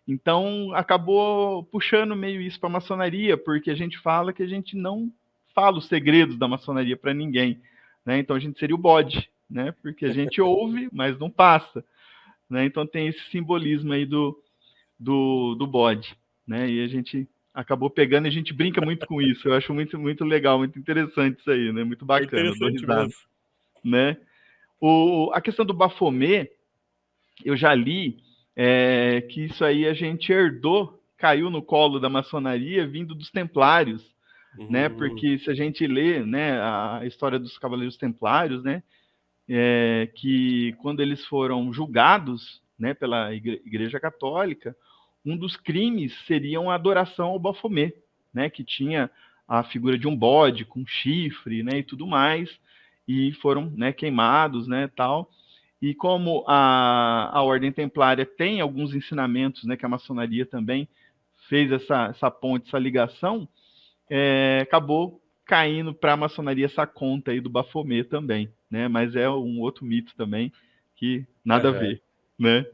Speaker 2: Então acabou puxando meio isso para a maçonaria, porque a gente fala que a gente não fala os segredos da maçonaria para ninguém, né? Então a gente seria o bode, né? Porque a gente ouve, mas não passa, né? Então tem esse simbolismo aí do bode, né? E a gente acabou pegando e a gente brinca muito com isso. Eu acho muito, muito legal, muito interessante isso aí, né? Muito
Speaker 1: É
Speaker 2: bacana, dou
Speaker 1: interessante
Speaker 2: risada,
Speaker 1: mesmo.
Speaker 2: né? A questão do Baphomet, eu já li que isso aí a gente herdou, caiu no colo da maçonaria vindo dos templários, né?
Speaker 1: Uhum.
Speaker 2: Porque se a gente lê, né, a história dos Cavaleiros Templários, né, que quando eles foram julgados, né, pela Igreja Católica, um dos crimes seria a adoração ao Baphomet, né, que tinha a figura de um bode com chifre, né, e tudo mais, e foram, né, queimados, né, tal. E como a Ordem Templária tem alguns ensinamentos, né, que a maçonaria também fez essa ponte, essa ligação, acabou caindo para a maçonaria essa conta aí do Baphomet também, né? Mas é um outro mito também que nada a
Speaker 1: Aham.
Speaker 2: ver, né?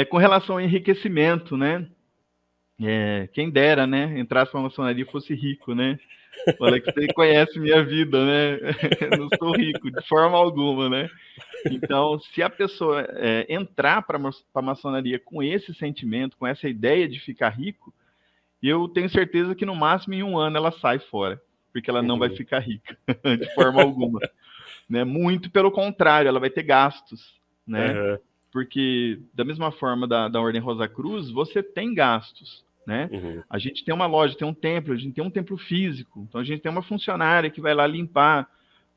Speaker 2: Com relação ao enriquecimento, né? Quem dera, né? Entrasse para a maçonaria e fosse rico, né? O Alex, você conhece minha vida, né? Não sou rico de forma alguma, né? Então, se a pessoa entrar para a maçonaria com esse sentimento, com essa ideia de ficar rico, eu tenho certeza que no máximo em um ano ela sai fora, porque ela não vai
Speaker 1: Uhum.
Speaker 2: ficar rica de forma alguma, né? Muito pelo contrário, ela vai ter gastos, né?
Speaker 1: Aham.
Speaker 2: Porque da mesma forma da Ordem Rosa Cruz, você tem gastos, né?
Speaker 1: Uhum.
Speaker 2: A gente tem uma loja, tem um templo, a gente tem um templo físico, então a gente tem uma funcionária que vai lá limpar,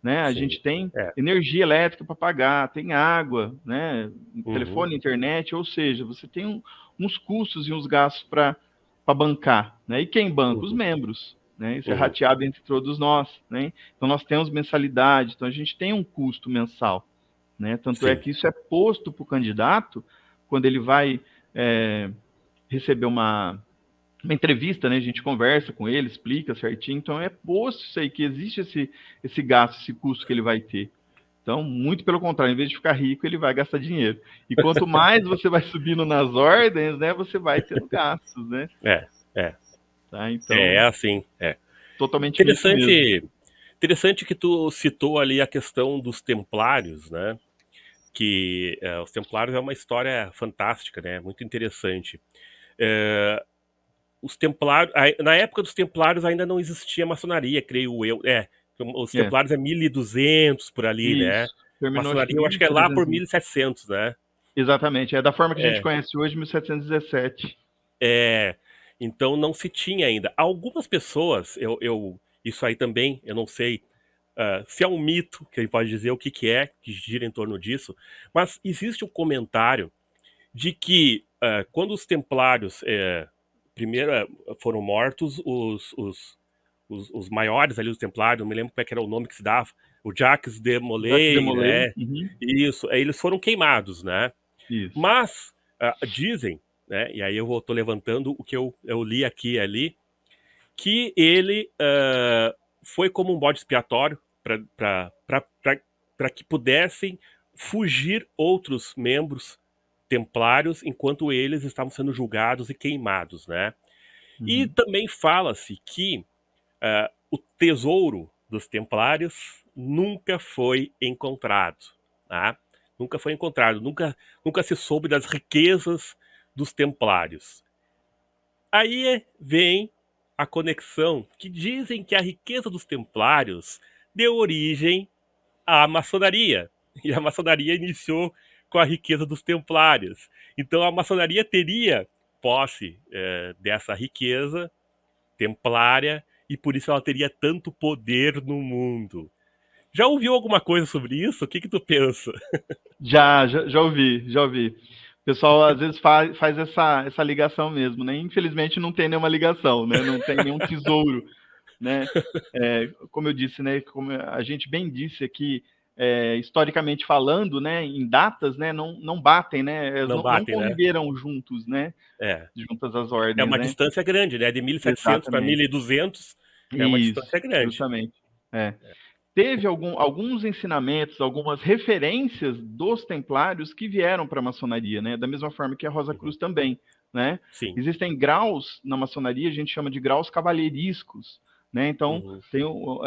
Speaker 2: né? A
Speaker 1: Sim.
Speaker 2: gente tem
Speaker 1: É.
Speaker 2: energia elétrica para pagar, tem água, né?
Speaker 1: Uhum.
Speaker 2: Telefone, internet, ou seja, você tem uns custos e uns gastos para bancar, né? E quem banca? Os
Speaker 1: Uhum.
Speaker 2: membros, né? Isso é
Speaker 1: Uhum.
Speaker 2: rateado entre todos nós, né? Então nós temos mensalidade, então a gente tem um custo mensal, né? Tanto é
Speaker 1: Sim.
Speaker 2: que isso é posto para o candidato quando ele vai receber uma entrevista, né? A gente conversa com ele, explica certinho. Então é posto isso aí, que existe esse gasto, esse custo que ele vai ter. Então, muito pelo contrário, em vez de ficar rico, ele vai gastar dinheiro. E quanto mais você vai subindo nas ordens, né, você vai tendo gastos, né?
Speaker 1: É. É.
Speaker 2: Tá?
Speaker 1: É
Speaker 2: Então,
Speaker 1: assim. É.
Speaker 2: totalmente mito mesmo.
Speaker 1: Interessante que tu citou ali a questão dos templários, né? Que os templários é uma história fantástica, né? Muito interessante. Os templários, na época dos templários ainda não existia maçonaria, creio eu. Os
Speaker 2: É,
Speaker 1: templários é 1200 por ali, né?
Speaker 2: isso. Terminou acho que
Speaker 1: Maçonaria eu acho que é lá por
Speaker 2: 1300.
Speaker 1: 1700, né?
Speaker 2: Exatamente. É da forma que a gente
Speaker 1: É,
Speaker 2: conhece hoje, 1717.
Speaker 1: é. Então não se tinha ainda. Algumas pessoas, isso aí também, eu não sei se é um mito, que a gente pode dizer o que, que é, que gira em torno disso, mas existe um comentário de que quando os templários primeiro foram mortos, os maiores ali, os templários, não me lembro como é que era o nome que se dava, o Jacques de
Speaker 2: Jacques de
Speaker 1: Molay,
Speaker 2: Molay.
Speaker 1: né?
Speaker 2: Uhum.
Speaker 1: Isso, aí eles foram queimados, né?
Speaker 2: Isso.
Speaker 1: Mas dizem, né? E aí eu tô levantando o que eu li aqui e ali, que ele foi como um bode expiatório para que pudessem fugir outros membros templários enquanto eles estavam sendo julgados e queimados, né? E
Speaker 2: Uhum.
Speaker 1: também fala-se que o tesouro dos templários nunca foi encontrado, tá? Nunca foi encontrado, nunca se soube das riquezas dos templários. Aí vem a conexão que dizem que a riqueza dos templários deu origem à maçonaria. E a maçonaria iniciou com a riqueza dos templários. Então a maçonaria teria posse dessa riqueza templária e por isso ela teria tanto poder no mundo. Já ouviu alguma coisa sobre isso? O que tu pensa?
Speaker 2: Já ouvi, já ouvi. O pessoal às vezes faz essa ligação mesmo, né? Infelizmente não tem nenhuma ligação, né? Não tem nenhum tesouro, né? Como eu disse, né? Como a gente bem disse aqui, historicamente falando, né? Em datas, né? Não batem, né? Elas
Speaker 1: Não
Speaker 2: não
Speaker 1: batem, né?
Speaker 2: conviveram juntos, né?
Speaker 1: É.
Speaker 2: Juntas as
Speaker 1: É
Speaker 2: ordens,
Speaker 1: uma
Speaker 2: né?
Speaker 1: distância grande, né? De 1700 para
Speaker 2: Exatamente.
Speaker 1: 1200 é uma
Speaker 2: Isso,
Speaker 1: distância grande.
Speaker 2: justamente. Teve alguns ensinamentos, algumas referências dos templários que vieram para a maçonaria, né? Da mesma forma que a Rosa
Speaker 1: Uhum.
Speaker 2: Cruz também, né?
Speaker 1: Sim.
Speaker 2: Existem graus na maçonaria, a gente chama de graus cavalheiriscos, né? Então, tem o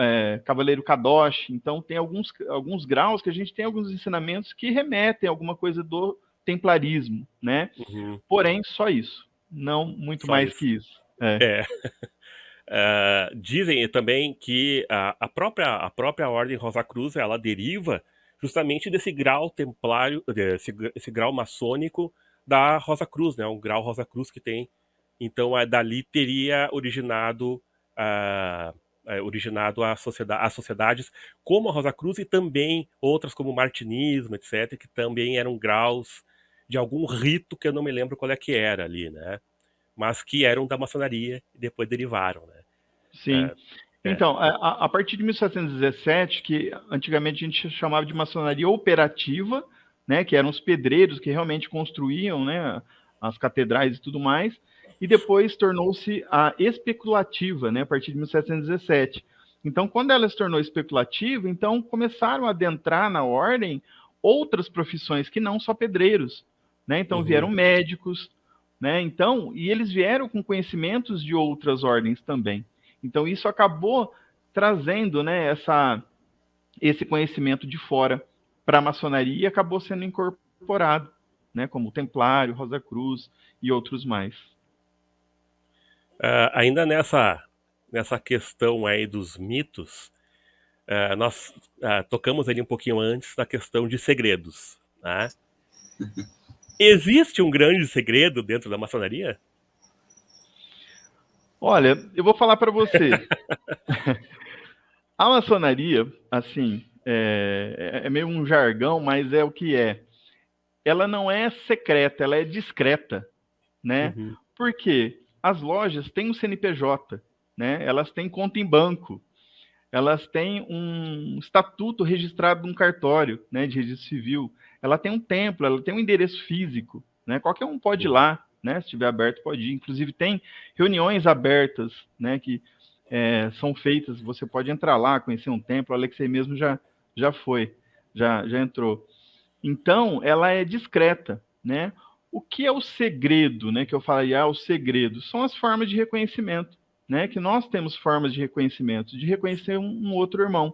Speaker 2: Cavaleiro Kadosh, então tem alguns graus que a gente tem alguns ensinamentos que remetem a alguma coisa do templarismo, né?
Speaker 1: Uhum.
Speaker 2: Porém, só isso, não muito
Speaker 1: Só
Speaker 2: mais
Speaker 1: isso.
Speaker 2: que isso.
Speaker 1: Dizem também que a própria Ordem Rosa Cruz ela deriva justamente desse grau templário, esse grau maçônico da Rosa Cruz, né? Um grau Rosa Cruz que tem. Então, dali teria originado originado as sociedades como a Rosa Cruz e também outras como o martinismo, etc., que também eram graus de algum rito que eu não me lembro qual é que era ali, né? Mas que eram da maçonaria e depois derivaram, né?
Speaker 2: Sim. Então, a partir de 1717, que antigamente a gente chamava de maçonaria operativa, né, que eram os pedreiros que realmente construíam, né, as catedrais e tudo mais, e depois tornou-se a especulativa, né, a partir de 1717. Então, quando ela se tornou especulativa, então começaram a adentrar na ordem outras profissões que não só pedreiros, né? Então vieram médicos, né? Então, e eles vieram com conhecimentos de outras ordens também. Então, isso acabou trazendo, né, esse conhecimento de fora para a maçonaria e acabou sendo incorporado, né, como o Templário, Rosa Cruz e outros mais.
Speaker 1: Ainda nessa questão aí dos mitos, nós tocamos ali um pouquinho antes da questão de segredos, né? Existe um grande segredo dentro da maçonaria?
Speaker 2: Olha, eu vou falar para você. A maçonaria, assim, é meio um jargão, mas é o que é. Ela não é secreta, ela é discreta, né? Porque as lojas têm um CNPJ, né? Elas têm conta em banco, elas têm um estatuto registrado num cartório, né, de registro civil, ela tem um templo, ela tem um endereço físico, né? Qualquer um pode ir lá, né? Se estiver aberto, pode ir. Inclusive tem reuniões abertas, né, que são feitas, você pode entrar lá, conhecer um templo, o Alexei mesmo já foi, já entrou. Então, ela é discreta, né? O que é o segredo, né? Que eu falei, o segredo são as formas de reconhecimento, né? Que nós temos formas de reconhecimento, de reconhecer um outro irmão,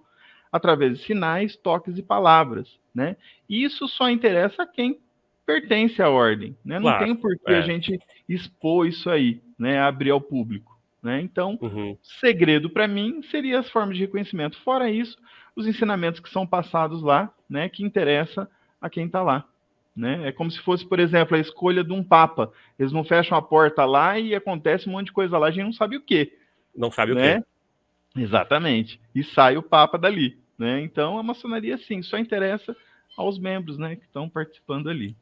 Speaker 2: através de sinais, toques e palavras, né? E isso só interessa a quem pertence à ordem, né? Não tem por que a gente expor isso aí, né? Abrir ao público, né? Então, segredo para mim seria as formas de reconhecimento. Fora isso, os ensinamentos que são passados lá, né? Que interessa a quem está lá, né? É como se fosse, por exemplo, a escolha de um papa. Eles não fecham a porta lá e acontece um monte de coisa lá, a gente não sabe o quê.
Speaker 1: Não sabe,
Speaker 2: né?
Speaker 1: o quê.
Speaker 2: Exatamente. E sai o papa dali, né? Então a maçonaria, sim, só interessa aos membros, né, que estão participando ali.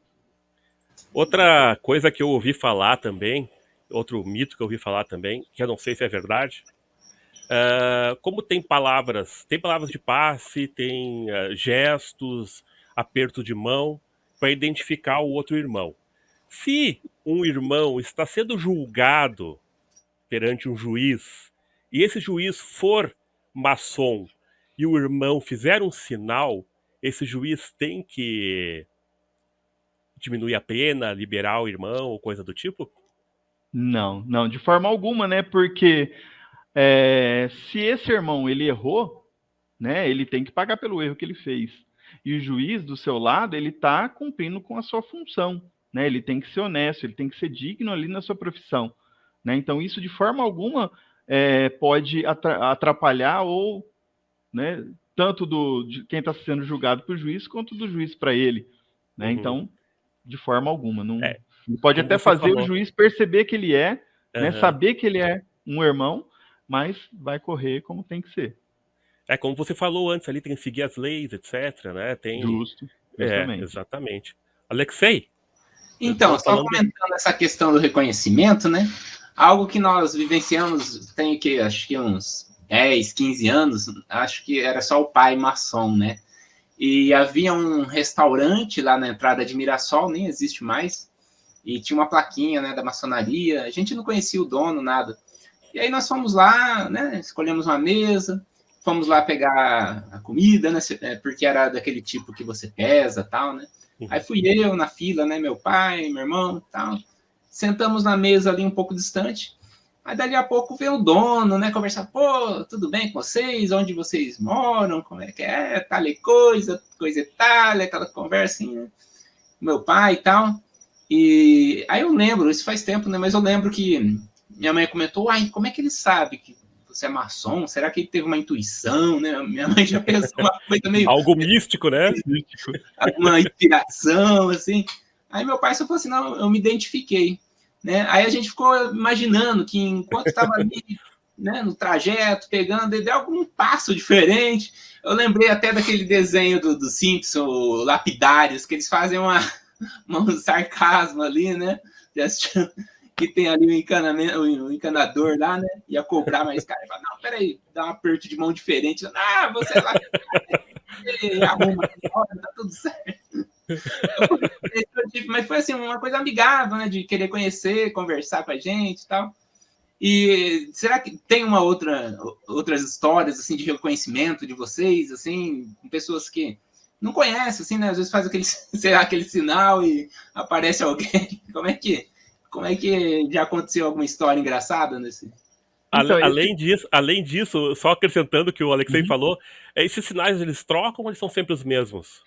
Speaker 1: Outra coisa que eu ouvi falar também, outro mito que eu ouvi falar também, que eu não sei se é verdade, como tem palavras de passe, tem gestos, aperto de mão, para identificar o outro irmão. Se um irmão está sendo julgado perante um juiz, e esse juiz for maçom, e o irmão fizer um sinal, esse juiz tem que diminuir a pena, liberar o irmão, ou coisa do tipo?
Speaker 2: Não, de forma alguma, né? Porque se esse irmão ele errou, né? Ele tem que pagar pelo erro que ele fez. E o juiz do seu lado ele está cumprindo com a sua função, né? Ele tem que ser honesto, ele tem que ser digno ali na sua profissão, né? Então isso de forma alguma pode atrapalhar ou, né? Tanto de quem está sendo julgado para o juiz quanto do juiz para ele, né? Então de forma alguma não. Pode até fazer o juiz perceber que ele né? Saber que ele é um irmão, mas vai correr como tem que ser.
Speaker 1: Como você falou antes ali, tem que seguir as leis, etc, né?
Speaker 2: Justo, justamente.
Speaker 1: Exatamente. Alexei?
Speaker 3: Então, só comentando essa questão do reconhecimento, né? Algo que nós vivenciamos tem que, acho que uns 10, 15 anos, acho que era só o pai maçom, né? E havia um restaurante lá na entrada de Mirassol, nem existe mais, e tinha uma plaquinha, né, da maçonaria, a gente não conhecia o dono, nada. E aí nós fomos lá, né, escolhemos uma mesa, fomos lá pegar a comida, né, porque era daquele tipo que você pesa, tal, né. Aí fui eu na fila, né, meu pai, meu irmão, tal. Sentamos na mesa ali um pouco distante. Aí dali a pouco veio o dono, né, conversar, pô, tudo bem com vocês? Onde vocês moram? Como é que é? Tal coisa e tal, aquela conversinha, né? Meu pai e tal. E aí eu lembro, isso faz tempo, né, mas eu lembro que minha mãe comentou, como é que ele sabe que você é maçom? Será que ele teve uma intuição, né? Minha mãe já pensou uma coisa meio...
Speaker 1: Algo místico, né?
Speaker 3: Alguma inspiração, assim. Aí meu pai só falou assim, não, eu me identifiquei. Né? Aí a gente ficou imaginando que enquanto estava ali né, no trajeto, pegando, e deu algum passo diferente. Eu lembrei até daquele desenho do Simpson, o Lapidários, que eles fazem um sarcasmo ali, né? Que tem ali o encanador lá, né? Ia cobrar, mas cara fala, não, peraí, dá um aperto de mão diferente. Você é lapidário, arruma, tá tudo certo. Mas foi assim, uma coisa amigável, né? De querer conhecer, conversar com a gente e tal. E será que tem outras histórias assim de reconhecimento de vocês, assim, com pessoas que não conhecem, assim, né? Às vezes faz aquele, sei lá, aquele sinal e aparece alguém. Como é que já aconteceu alguma história engraçada nesse?
Speaker 2: Então,
Speaker 1: Além disso, só acrescentando o que o Alexei
Speaker 2: Uhum.
Speaker 1: falou, esses sinais eles trocam ou eles são sempre os mesmos?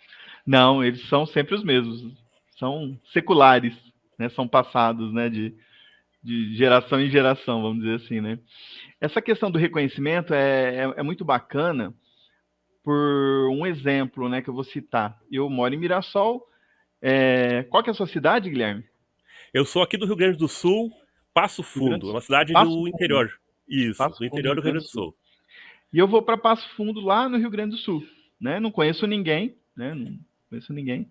Speaker 2: Não, eles são sempre os mesmos. São seculares, né? São passados, né? De geração em geração, vamos dizer assim, né? Essa questão do reconhecimento é muito bacana por um exemplo, né? Que eu vou citar. Eu moro em Mirassol. Qual que é a sua cidade, Guilherme?
Speaker 1: Eu sou aqui do Rio Grande do Sul, Passo
Speaker 2: Rio Grande
Speaker 1: Fundo,
Speaker 2: do
Speaker 1: é
Speaker 2: Sul.
Speaker 1: uma cidade
Speaker 2: Passo
Speaker 1: do
Speaker 2: Fundo.
Speaker 1: interior. Isso,
Speaker 2: Passo
Speaker 1: do
Speaker 2: Fundo,
Speaker 1: interior
Speaker 2: Rio
Speaker 1: do Rio
Speaker 2: Grande
Speaker 1: Grande
Speaker 2: do
Speaker 1: do
Speaker 2: Sul.
Speaker 1: Sul.
Speaker 2: E eu vou para Passo Fundo, lá no Rio Grande do Sul, né? Não conheço ninguém, né? Não conheço ninguém.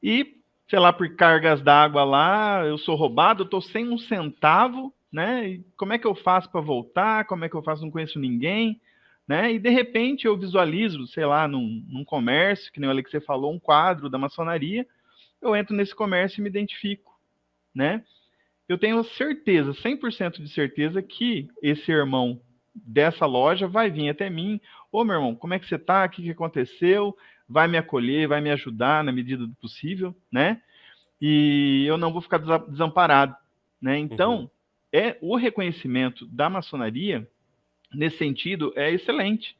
Speaker 2: E, sei lá, por cargas d'água lá, eu sou roubado, eu tô sem um centavo, né? E como é que eu faço para voltar? Como é que eu faço? Não conheço ninguém, né? E de repente eu visualizo, sei lá, num comércio, que nem o Alexei falou, um quadro da maçonaria, eu entro nesse comércio e me identifico, né? Eu tenho certeza, 100% de certeza, que esse irmão dessa loja vai vir até mim. Ô, meu irmão, como é que você tá? O que aconteceu? Vai me acolher, vai me ajudar na medida do possível, né? E eu não vou ficar desamparado, né?
Speaker 1: Uhum.
Speaker 2: Então, o reconhecimento da maçonaria, nesse sentido, é excelente,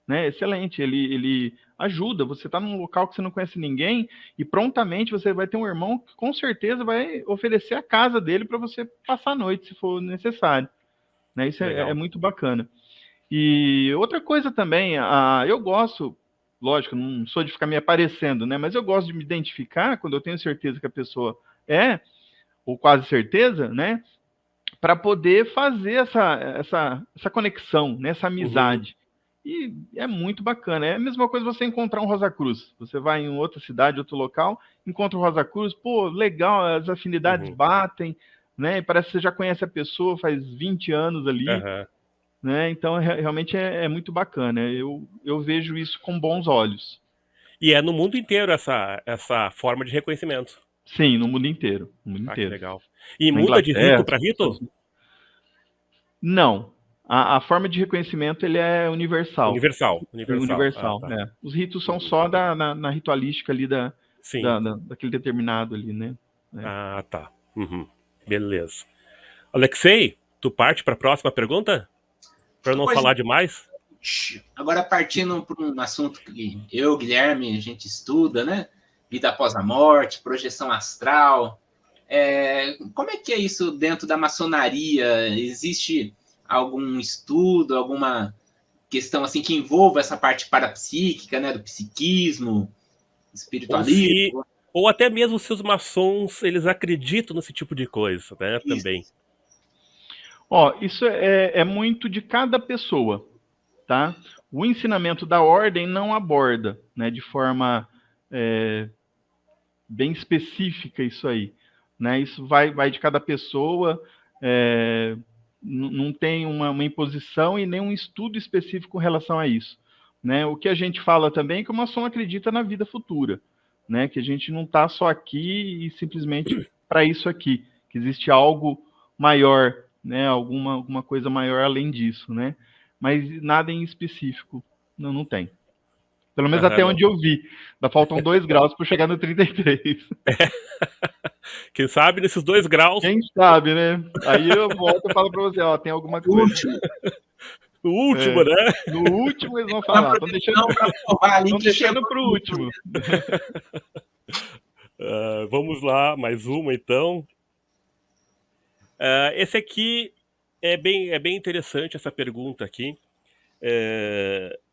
Speaker 2: né? Excelente. Ele ajuda. Você está num local que você não conhece ninguém e prontamente você vai ter um irmão que com certeza vai oferecer a casa dele para você passar a noite, se for necessário. Né? Isso é
Speaker 1: Legal.
Speaker 2: muito bacana. E outra coisa também, eu gosto, lógico, não sou de ficar me aparecendo, né? Mas eu gosto de me identificar quando eu tenho certeza que a pessoa ou quase certeza, né? Para poder fazer essa conexão, né? Essa
Speaker 1: Uhum.
Speaker 2: amizade. E é muito bacana. É a mesma coisa você encontrar um Rosa Cruz. Você vai em outra cidade, outro local, encontra o Rosa Cruz, pô, legal, as afinidades
Speaker 1: Uhum.
Speaker 2: batem, né? Parece que você já conhece a pessoa faz 20 anos ali,
Speaker 1: Uhum.
Speaker 2: né? Então, realmente é muito bacana. Eu vejo isso com bons olhos.
Speaker 1: E é no mundo inteiro essa forma de reconhecimento.
Speaker 2: Sim, no mundo inteiro. No mundo
Speaker 1: Ah, que
Speaker 2: inteiro.
Speaker 1: legal. E
Speaker 2: Na
Speaker 1: muda de rito
Speaker 2: Inglaterra,
Speaker 1: para
Speaker 2: Estados
Speaker 1: rito?
Speaker 2: Unidos. Não. A forma de reconhecimento ele é universal.
Speaker 1: Universal. Universal. Ah,
Speaker 2: Universal,
Speaker 1: tá.
Speaker 2: né? Os ritos são
Speaker 1: Uhum.
Speaker 2: só na ritualística ali
Speaker 1: Sim.
Speaker 2: daquele determinado ali, né?
Speaker 1: Ah, tá. Uhum. Beleza. Alexei, tu parte para a próxima pergunta? Para não
Speaker 3: Pois
Speaker 1: falar demais?
Speaker 3: agora partindo para um assunto que eu, Guilherme, a gente estuda, né? Vida após a morte, projeção astral. Como é que é isso dentro da maçonaria? Existe algum estudo, alguma questão assim que envolva essa parte parapsíquica, né? Do psiquismo,
Speaker 1: Ou se
Speaker 3: espiritualismo?
Speaker 1: ou até mesmo se os maçons eles acreditam nesse tipo de coisa, né? Também.
Speaker 2: Ó, isso é muito de cada pessoa, tá? O ensinamento da ordem não aborda, né, de forma bem específica isso aí, né? Isso vai de cada pessoa, não tem uma imposição e nem um estudo específico com relação a isso, né? O que a gente fala também é que o maçom acredita na vida futura, né? Que a gente não está só aqui e simplesmente para isso aqui, que existe algo maior, né? Alguma coisa maior além disso, né? Mas nada em específico, não tem. Pelo menos
Speaker 1: Aham,
Speaker 2: até
Speaker 1: não.
Speaker 2: onde eu vi. Ainda faltam 2 graus para chegar no 33.
Speaker 1: Quem sabe nesses 2 graus,
Speaker 2: Quem sabe, né? Aí eu volto e falo para você, ó, tem alguma
Speaker 3: O
Speaker 2: coisa.
Speaker 3: último,
Speaker 1: o último,
Speaker 2: É,
Speaker 1: né?
Speaker 2: no último eles vão
Speaker 3: uma
Speaker 2: falar. Estão
Speaker 3: projeção
Speaker 2: deixando,
Speaker 3: para provar ali
Speaker 2: tão
Speaker 3: que
Speaker 2: deixando
Speaker 3: chegou
Speaker 2: para o
Speaker 3: no
Speaker 2: último.
Speaker 1: Vamos lá, mais uma então. Esse aqui é bem interessante essa pergunta aqui.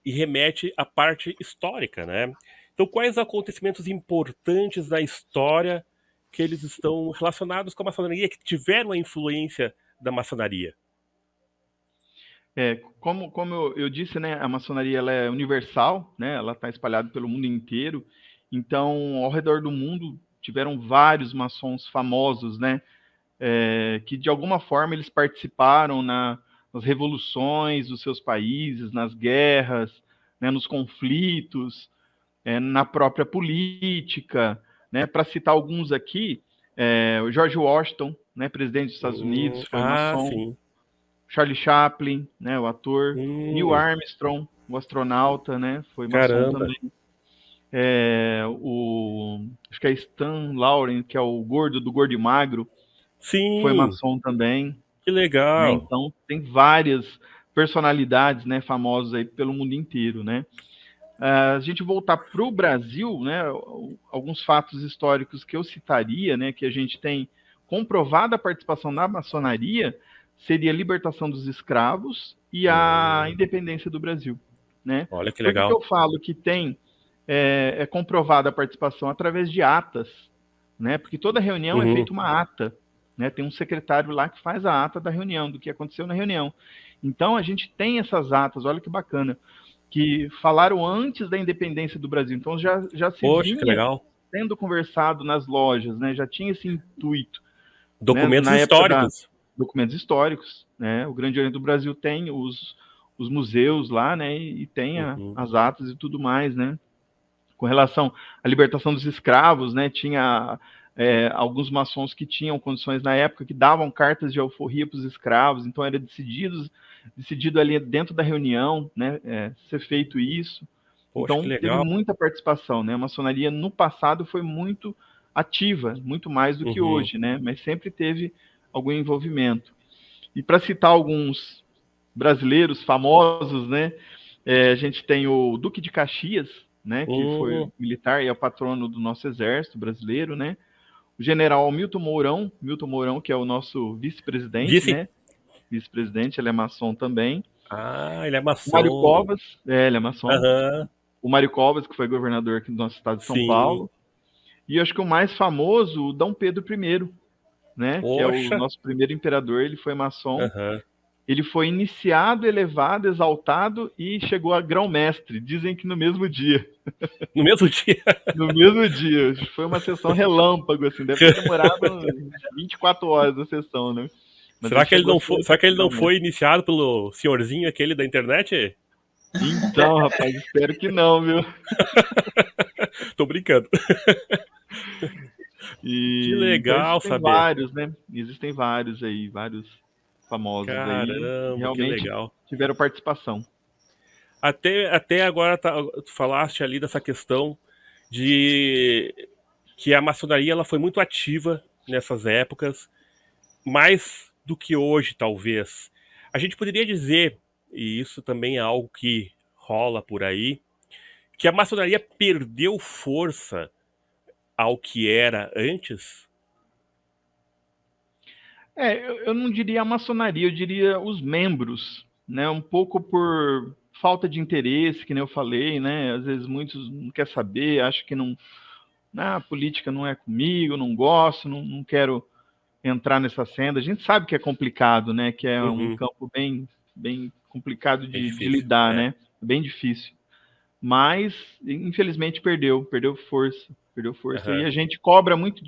Speaker 1: E remete à parte histórica, né? Então, quais acontecimentos importantes da história que eles estão relacionados com a maçonaria, que tiveram a influência da maçonaria?
Speaker 2: Como eu disse, né, a maçonaria ela é universal, né, ela está espalhada pelo mundo inteiro. Então, ao redor do mundo, tiveram vários maçons famosos, né, que de alguma forma eles participaram nas revoluções dos seus países, nas guerras, né, nos conflitos, na própria política, né? Para citar alguns aqui, o George Washington, né, presidente dos Estados Unidos, foi maçom.
Speaker 1: Sim.
Speaker 2: Charlie Chaplin, né, o ator. Neil
Speaker 1: Hum,
Speaker 2: Armstrong, o astronauta, né, foi maçom
Speaker 1: caramba.
Speaker 2: também. Acho que é Stan Lauren, que é o gordo do Gordo e Magro, foi
Speaker 1: Sim,
Speaker 2: maçom também.
Speaker 1: que
Speaker 2: Né?
Speaker 1: legal.
Speaker 2: Então, tem várias personalidades, né, famosas aí pelo mundo inteiro, né? A gente voltar para o Brasil, né, alguns fatos históricos que eu citaria, né, que a gente tem comprovada a participação da maçonaria, seria a libertação dos escravos e a
Speaker 1: Hum,
Speaker 2: independência do Brasil, né?
Speaker 1: olha que
Speaker 2: Por que
Speaker 1: legal.
Speaker 2: eu falo que tem comprovada a participação através de atas, né? Porque toda reunião é
Speaker 1: Uhum.
Speaker 2: feita uma ata, né? Tem um secretário lá que faz a ata da reunião, do que aconteceu na reunião. Então a gente tem essas atas, olha que bacana, que falaram antes da independência do Brasil. Então já se
Speaker 1: Poxa, que
Speaker 2: vinha
Speaker 1: legal.
Speaker 2: sendo conversado nas lojas, né? Já tinha esse intuito, né?
Speaker 1: Documentos
Speaker 2: Na época da
Speaker 1: históricos.
Speaker 2: documentos históricos, né? O Grande Oriente do Brasil tem os museus lá, né? E tem
Speaker 1: Uhum.
Speaker 2: as atas e tudo mais, né? Com relação à libertação dos escravos, né? Tinha alguns maçons que tinham condições na época que davam cartas de alforria para os escravos, então era decidido ali dentro da reunião, né? Ser feito isso.
Speaker 1: Poxa, que
Speaker 2: Então teve
Speaker 1: legal.
Speaker 2: muita participação, né? A maçonaria no passado foi muito ativa, muito mais do que
Speaker 1: Uhum.
Speaker 2: hoje, né? Mas sempre teve algum envolvimento. E para citar alguns brasileiros famosos, né? A gente tem o Duque de Caxias, né? Que foi
Speaker 1: Hum,
Speaker 2: militar e é o patrono do nosso exército brasileiro, né? O general Milton Mourão, que é o nosso vice-presidente,
Speaker 1: vice.
Speaker 2: né? Vice-presidente, ele é maçom também.
Speaker 1: Ah, ele é
Speaker 2: O Mário
Speaker 1: maçom.
Speaker 2: Covas, ele é maçom.
Speaker 1: Aham,
Speaker 2: O Mário Covas, que foi governador aqui do nosso estado de São
Speaker 1: sim.
Speaker 2: Paulo. E eu acho que o mais famoso, o Dom Pedro I, né? Que é o
Speaker 1: Poxa.
Speaker 2: nosso primeiro imperador, ele foi maçom.
Speaker 1: Aham.
Speaker 2: Ele foi iniciado, elevado, exaltado e chegou a grão-mestre, dizem que no mesmo dia.
Speaker 1: No mesmo dia.
Speaker 2: No mesmo dia. Foi uma sessão relâmpago, assim, deve ter demorado 24 horas a sessão, né? Mas ele
Speaker 1: Será que ele
Speaker 2: chegou a
Speaker 1: não
Speaker 2: ser
Speaker 1: foi, será que ele não foi
Speaker 2: grão-mestre.
Speaker 1: iniciado pelo senhorzinho aquele da internet?
Speaker 2: Então, rapaz, espero que não, viu?
Speaker 1: Tô brincando. Que
Speaker 2: Então
Speaker 1: legal
Speaker 2: existem
Speaker 1: saber.
Speaker 2: vários, né? Existem vários aí, vários famosos aí,
Speaker 1: Caramba, que
Speaker 2: realmente
Speaker 1: legal.
Speaker 2: tiveram participação.
Speaker 1: Até agora tu falaste ali dessa questão de que a maçonaria ela foi muito ativa nessas épocas, mais do que hoje, talvez. A gente poderia dizer, e isso também é algo que rola por aí, que a maçonaria perdeu força ao que era antes.
Speaker 2: Eu não diria a maçonaria, eu diria os membros, né? Um pouco por falta de interesse, que nem eu falei, né? Às vezes muitos não querem saber, acham que não, a política não é comigo, não gosto, não quero entrar nessa senda. A gente sabe que é complicado, né? Que é um
Speaker 1: Uhum,
Speaker 2: campo bem complicado
Speaker 1: é
Speaker 2: de
Speaker 1: difícil.
Speaker 2: lidar,
Speaker 1: É,
Speaker 2: né? Bem difícil. Mas, infelizmente, perdeu força, perdeu força. E
Speaker 1: aham,
Speaker 2: a gente cobra muito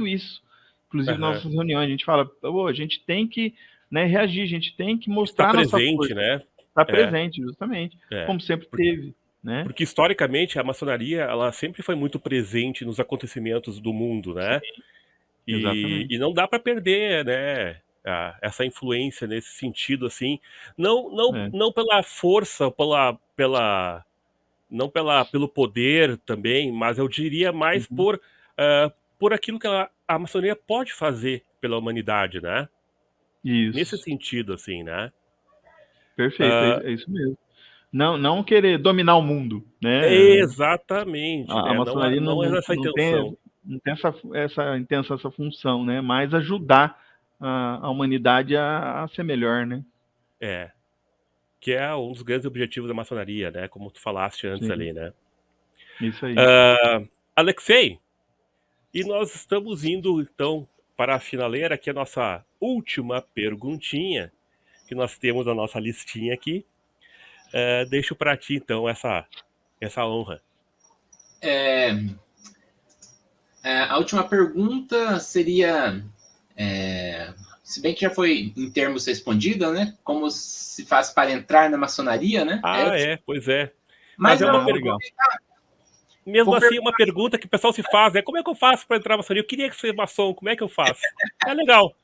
Speaker 2: isso, inclusive nas
Speaker 1: aham.
Speaker 2: nossas reuniões. A gente fala, a gente tem que, né, reagir, a gente tem que
Speaker 1: Está
Speaker 2: mostrar nossa
Speaker 1: presente,
Speaker 2: força.
Speaker 1: né?
Speaker 2: Estar
Speaker 1: É,
Speaker 2: presente, justamente,
Speaker 1: é.
Speaker 2: como sempre
Speaker 1: Por-
Speaker 2: teve, né?
Speaker 1: Porque historicamente a maçonaria ela sempre foi muito presente nos acontecimentos do mundo, né?
Speaker 2: Sim,
Speaker 1: E
Speaker 2: exatamente.
Speaker 1: não dá para perder, né? Essa influência nesse sentido assim,
Speaker 2: É.
Speaker 1: não pela força, não pelo poder também, mas eu diria mais
Speaker 2: Uhum.
Speaker 1: por aquilo que a maçonaria pode fazer pela humanidade, né? Nesse
Speaker 2: Isso,
Speaker 1: sentido, assim, né?
Speaker 2: perfeito,
Speaker 1: Ah,
Speaker 2: é isso mesmo. Não querer dominar o mundo, né?
Speaker 1: exatamente,
Speaker 2: A
Speaker 1: né?
Speaker 2: maçonaria
Speaker 1: Não é essa a intenção.
Speaker 2: não tem essa intenção, essa função, né? Mas ajudar a humanidade a ser melhor, né?
Speaker 1: É, que é um dos grandes objetivos da maçonaria, né? Como tu falaste antes
Speaker 2: Sim,
Speaker 1: ali, né?
Speaker 2: isso aí.
Speaker 1: Ah, Alexei, e nós estamos indo então para a finaleira, que é a nossa última perguntinha. que nós temos a nossa listinha aqui. Deixo para ti, então, essa honra.
Speaker 3: A última pergunta seria, se bem que já foi em termos respondida, né? Como se faz para entrar na maçonaria, né?
Speaker 1: Pois é.
Speaker 3: Mas
Speaker 1: é uma
Speaker 2: legal.
Speaker 1: Mesmo assim, uma pergunta que o pessoal se faz, né? Como é que eu faço para entrar na maçonaria? Eu queria ser maçom, como é que eu faço? É legal.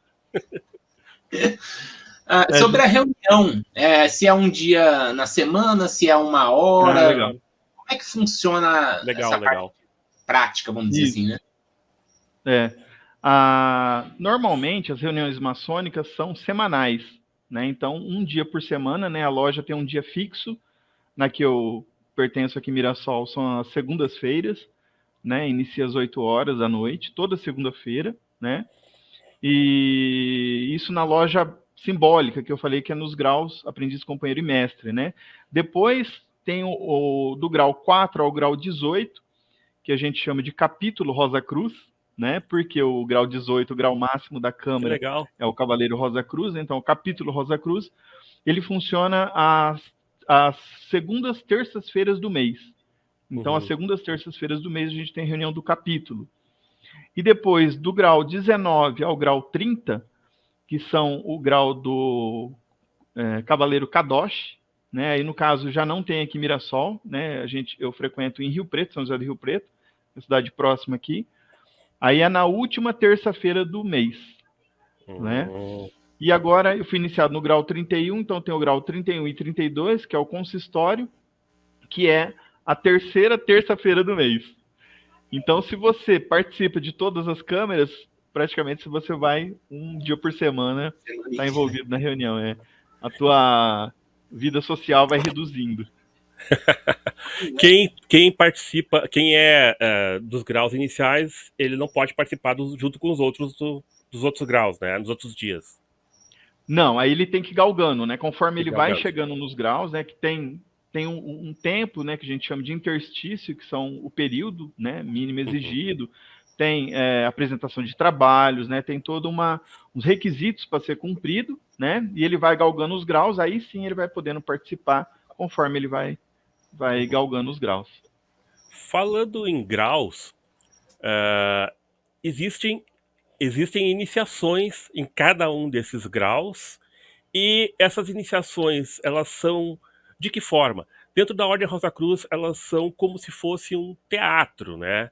Speaker 3: Sobre a reunião, se é um dia na semana, se é uma hora,
Speaker 2: legal.
Speaker 3: como é que funciona essa parte prática, vamos dizer assim, né?
Speaker 2: Normalmente as reuniões maçônicas são semanais, né? Então, um dia por semana, né? A loja tem um dia fixo, na que eu pertenço aqui em Mirassol, são as segundas-feiras, né? Inicia às 8 horas da noite, toda segunda-feira, né? E isso na loja simbólica, que eu falei que é nos graus aprendiz, companheiro e mestre, né? Depois tem do grau 4 ao grau 18, que a gente chama de capítulo Rosa Cruz, né? Porque o grau 18, o grau máximo da Câmara, é o Cavaleiro Rosa Cruz, então o capítulo Rosa Cruz, ele funciona às segundas terças-feiras do mês. Então, às segundas terças-feiras do mês, a gente tem reunião do capítulo. E depois, do grau 19 ao grau 30, que são o grau do Cavaleiro Kadosh, né? Aí, no caso, já não tem aqui Mirassol, né? Eu frequento em Rio Preto, São José do Rio Preto, uma cidade próxima aqui. Aí é na última terça-feira do mês, né? E agora eu fui iniciado no grau 31, então tem o grau 31 e 32, que é o consistório, que é a terceira terça-feira do mês. Então, se você participa de todas as câmeras, praticamente você vai um dia por semana estar envolvido na reunião. A tua vida social vai reduzindo.
Speaker 1: Quem participa, quem é dos graus iniciais, ele não pode participar junto com os outros dos outros graus, né? Nos outros dias.
Speaker 2: Não, aí ele tem que ir galgando, né? Conforme ele vai chegando nos graus, né? Que tem um tempo, né? Que a gente chama de interstício, que são o período, né? Mínimo exigido. Tem apresentação de trabalhos, né? Tem todos uns requisitos para ser cumprido, né? E ele vai galgando os graus, aí sim ele vai podendo participar conforme ele vai galgando os graus.
Speaker 1: Falando em graus, existem iniciações em cada um desses graus, e essas iniciações, elas são de que forma? Dentro da Ordem Rosa Cruz, elas são como se fosse um teatro, né?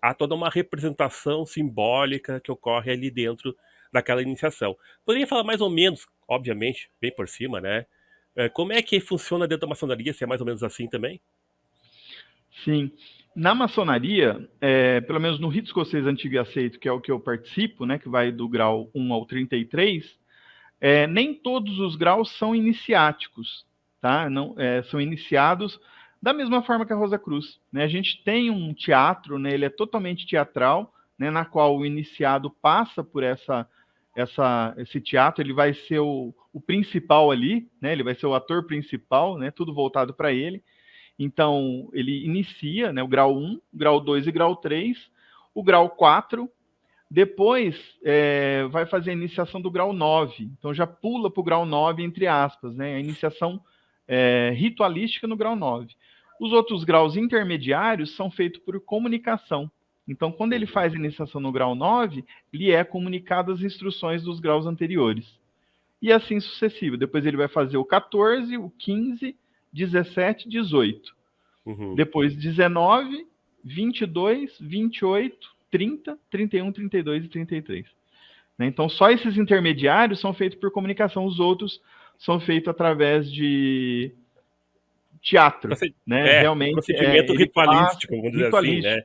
Speaker 1: Há toda uma representação simbólica que ocorre ali dentro daquela iniciação. Poderia falar mais ou menos, obviamente, bem por cima, né? Como é que funciona dentro da maçonaria, se é mais ou menos assim também?
Speaker 2: Sim. Na maçonaria, pelo menos no rito escocês antigo e aceito, que é o que eu participo, né, que vai do grau 1 ao 33, nem todos os graus são iniciáticos, tá? Não, são iniciados da mesma forma que a Rosa Cruz, né? A gente tem um teatro, né, ele é totalmente teatral, né, na qual o iniciado passa por esse teatro, ele vai ser o principal ali, né? Ele vai ser o ator principal, né? Tudo voltado para ele. Então, ele inicia, né, o grau 1, grau 2 e grau 3, o grau 4, depois vai fazer a iniciação do grau 9. Então, já pula para o grau 9, entre aspas, né, a iniciação ritualística no grau 9. Os outros graus intermediários são feitos por comunicação. Então, quando ele faz a iniciação no grau 9, lhe é comunicado as instruções dos graus anteriores. E assim sucessivo. Depois ele vai fazer o 14, o 15, 17, 18. Depois 19, 22, 28, 30, 31, 32 e 33. Então, só esses intermediários são feitos por comunicação. Os outros são feitos através de teatro. Né? Realmente,
Speaker 1: procedimento ritualístico, vamos dizer assim, né?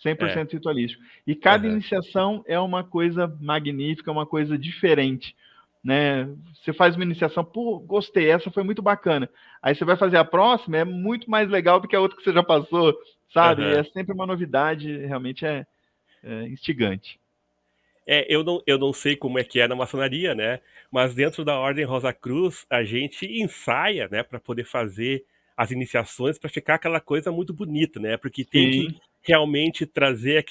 Speaker 2: 100% ritualístico. E cada iniciação é uma coisa magnífica, uma coisa diferente. Né? Você faz uma iniciação, pô, gostei, essa foi muito bacana. Aí você vai fazer a próxima, é muito mais legal do que a outra que você já passou, sabe? É sempre uma novidade, realmente é instigante.
Speaker 1: Eu não sei como é que é na maçonaria, né? Mas dentro da Ordem Rosa Cruz, a gente ensaia, né, para poder fazer as iniciações, para ficar aquela coisa muito bonita, né? Porque tem que realmente trazer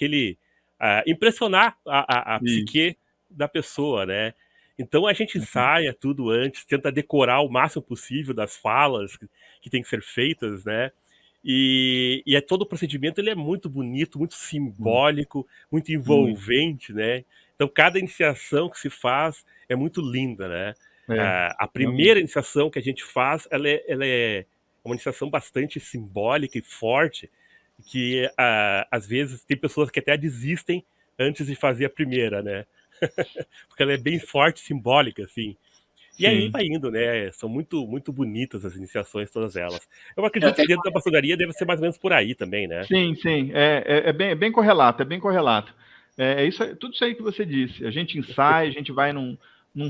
Speaker 1: impressionar a psique da pessoa, né? Então a gente ensaia tudo antes, tenta decorar o máximo possível das falas que tem que ser feitas, né? E todo o procedimento ele é muito bonito, muito simbólico, muito envolvente, né? Então cada iniciação que se faz é muito linda, né? A primeira iniciação que a gente faz, ela é uma iniciação bastante simbólica e forte, que às vezes tem pessoas que até desistem antes de fazer a primeira, né? Porque ela é bem forte, simbólica, assim. E aí vai indo, né? São muito, muito bonitas as iniciações, todas elas. Eu acredito que dentro da maçonaria deve ser mais ou menos por aí também, né?
Speaker 2: Sim, sim. É bem correlato, é bem correlato. É isso, tudo isso aí que você disse. A gente ensaia, a gente vai num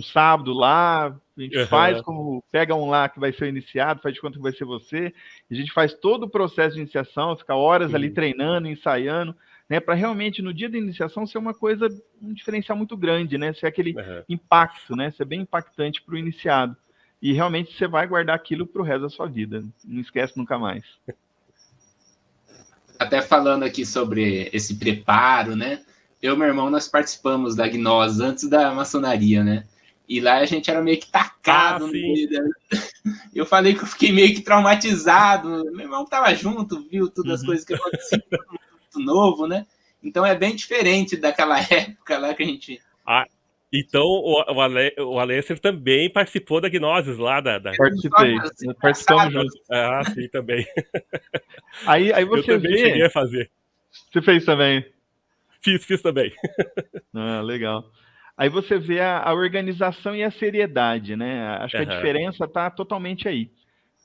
Speaker 2: sábado lá, a gente faz como pega um lá que vai ser o iniciado, faz de conta que vai ser você, a gente faz todo o processo de iniciação, fica horas ali treinando, ensaiando, né, para realmente no dia da iniciação ser uma coisa, um diferencial muito grande, né, ser aquele impacto, né, ser bem impactante para o iniciado. E realmente você vai guardar aquilo para o resto da sua vida, não esquece nunca mais.
Speaker 3: Até falando aqui sobre esse preparo, né? Eu e meu irmão, nós participamos da Gnose antes da maçonaria, né? E lá a gente era meio que tacado no meio da... Eu falei que eu fiquei meio que traumatizado. Meu irmão tava junto, viu todas as coisas que aconteciam, muito novo, né? Então é bem diferente daquela época lá que a gente...
Speaker 1: Então o Alessio também participou da Gnoses lá da...
Speaker 2: Participei, participamos juntos.
Speaker 1: Ah, sim, também.
Speaker 2: Aí você
Speaker 1: eu também cheguei a fazer.
Speaker 2: Você fez também?
Speaker 1: Fiz também.
Speaker 2: Ah, legal. Aí você vê a organização e a seriedade, né? Acho que a diferença está totalmente aí.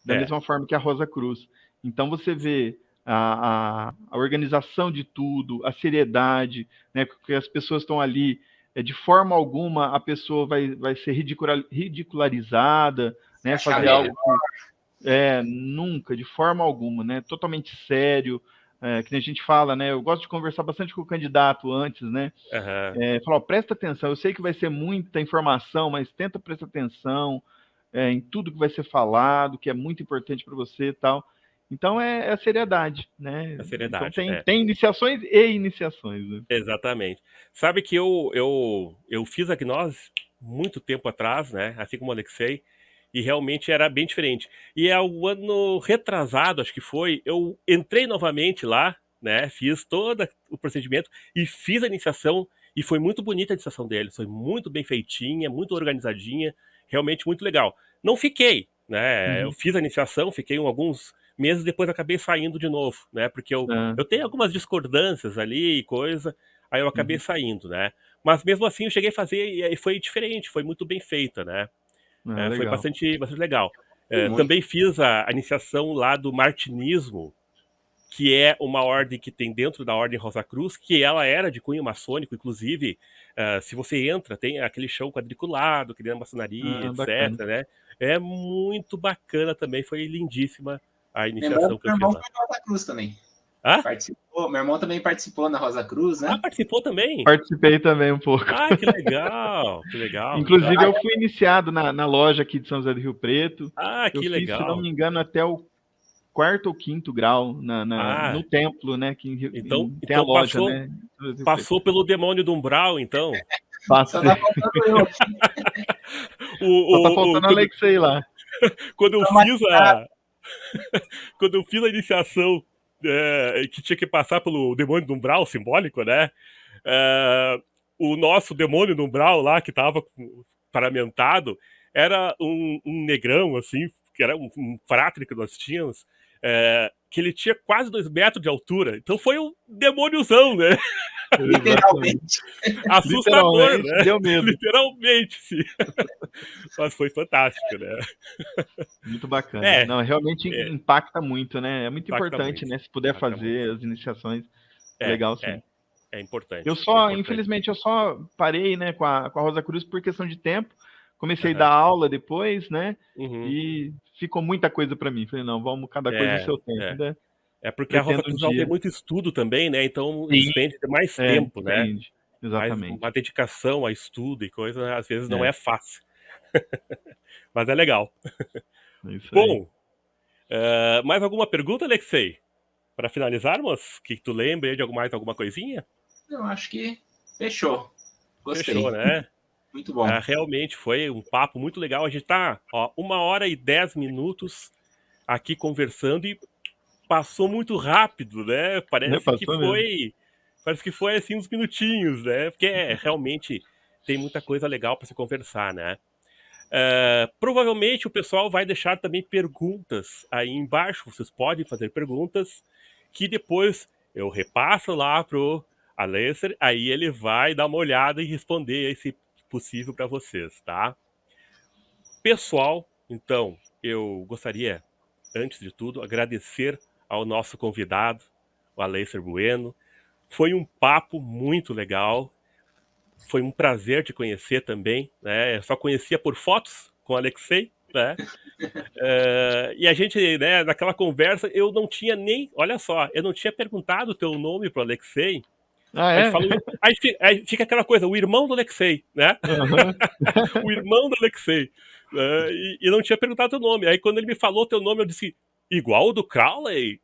Speaker 2: Da mesma forma que a Rosa Cruz. Então você vê a organização de tudo, a seriedade, né? Porque as pessoas estão ali, de forma alguma a pessoa vai ser ridicularizada, né? Fazer algo que, nunca, de forma alguma, né? Totalmente sério. Que a gente fala, né? Eu gosto de conversar bastante com o candidato antes, né? Falar, presta atenção, eu sei que vai ser muita informação, mas tenta prestar atenção em tudo que vai ser falado, que é muito importante para você e tal. Então é a seriedade, né?
Speaker 1: A seriedade,
Speaker 2: então tem iniciações e iniciações, né?
Speaker 1: Exatamente. Sabe que eu fiz a Gnose muito tempo atrás, né? Assim como o Alexei, e realmente era bem diferente. E o ano retrasado, acho que foi, eu entrei novamente lá, né? Fiz todo o procedimento e fiz a iniciação, e foi muito bonita a iniciação deles, foi muito bem feitinha, muito organizadinha, realmente muito legal. Não fiquei, né? Eu fiz a iniciação, fiquei alguns meses, depois acabei saindo de novo, né? Porque eu tenho algumas discordâncias ali e coisa, aí eu acabei saindo, né? Mas mesmo assim eu cheguei a fazer e foi diferente, foi muito bem feita, né? Foi bastante legal. Também fiz a iniciação lá do martinismo, que é uma ordem que tem dentro da Ordem Rosa Cruz, que ela era de cunho maçônico, inclusive, se você entra, tem aquele chão quadriculado, que nem a maçonaria, etc, né? É muito bacana também, foi lindíssima a iniciação que eu fiz lá.
Speaker 3: Meu irmão foi na Rosa Cruz também.
Speaker 1: Participou.
Speaker 3: Meu irmão também participou na Rosa Cruz, né?
Speaker 1: Participou também?
Speaker 2: Participei também um pouco.
Speaker 1: Que legal, que legal.
Speaker 2: Inclusive, eu fui iniciado na loja aqui de São José do Rio Preto.
Speaker 1: Que
Speaker 2: eu
Speaker 1: legal.
Speaker 2: Fiz, se não me engano, até o 4º ou 5º grau no templo, né? Que
Speaker 1: então
Speaker 2: tem a loja, né?
Speaker 1: Passou pelo demônio do umbral, então.
Speaker 2: Só tá faltando eu. Só tá faltando o Alexei lá.
Speaker 1: Quando eu fiz a iniciação, que tinha que passar pelo demônio do umbral simbólico, né? O nosso demônio do umbral lá, que estava paramentado, era um negrão, assim, que era um fratre que nós tínhamos, que ele tinha quase 2 metros de altura. Então foi um demôniozão, né?
Speaker 3: Literalmente.
Speaker 1: Assustador, né?
Speaker 2: Deu medo.
Speaker 1: Literalmente, sim. Mas foi fantástico, né?
Speaker 2: Muito bacana. Não, realmente impacta muito, né? É muito importante, né? Se puder fazer as iniciações, legal sim.
Speaker 1: É importante.
Speaker 2: Infelizmente, eu só parei, né, com a Rosa Cruz por questão de tempo. Comecei a dar aula depois, né? E ficou muita coisa para mim. Falei, não, vamos cada coisa no seu tempo, né?
Speaker 1: Porque a Rosa Cruz tem muito estudo também, né? Então despende mais tempo, né?
Speaker 2: Exatamente.
Speaker 1: Mas uma dedicação a estudo e coisa, às vezes não é fácil. Mas é legal. Bom, mais alguma pergunta, Alexei? Para finalizarmos, que tu lembra de mais alguma coisinha?
Speaker 3: Eu acho que fechou. Gostei.
Speaker 1: Fechou, né?
Speaker 3: Muito bom.
Speaker 1: Realmente foi um papo muito legal. A gente tá, 1 hora e 10 minutos aqui conversando e passou muito rápido, né?
Speaker 2: Passou mesmo.
Speaker 1: Parece que foi assim uns minutinhos, né? Porque realmente tem muita coisa legal para se conversar, né? Provavelmente o pessoal vai deixar também perguntas aí embaixo. Vocês podem fazer perguntas que depois eu repasso lá pro Aleister, aí ele vai dar uma olhada e responder, se possível, para vocês, tá? Pessoal, então, eu gostaria, antes de tudo, agradecer ao nosso convidado, o Aleister Bueno. Foi um papo muito legal. Foi um prazer te conhecer também, né? Eu só conhecia por fotos com o Alexei, né? E a gente, né, naquela conversa, eu não tinha nem, olha só, eu não tinha perguntado o teu nome pro Alexei.
Speaker 2: Ah,
Speaker 1: A gente
Speaker 2: é?
Speaker 1: falou, aí fica aquela coisa, o irmão do Alexei, né?
Speaker 2: Uhum.
Speaker 1: O irmão do Alexei. E não tinha perguntado teu nome. Aí quando ele me falou teu nome, eu disse, igual o do Crowley?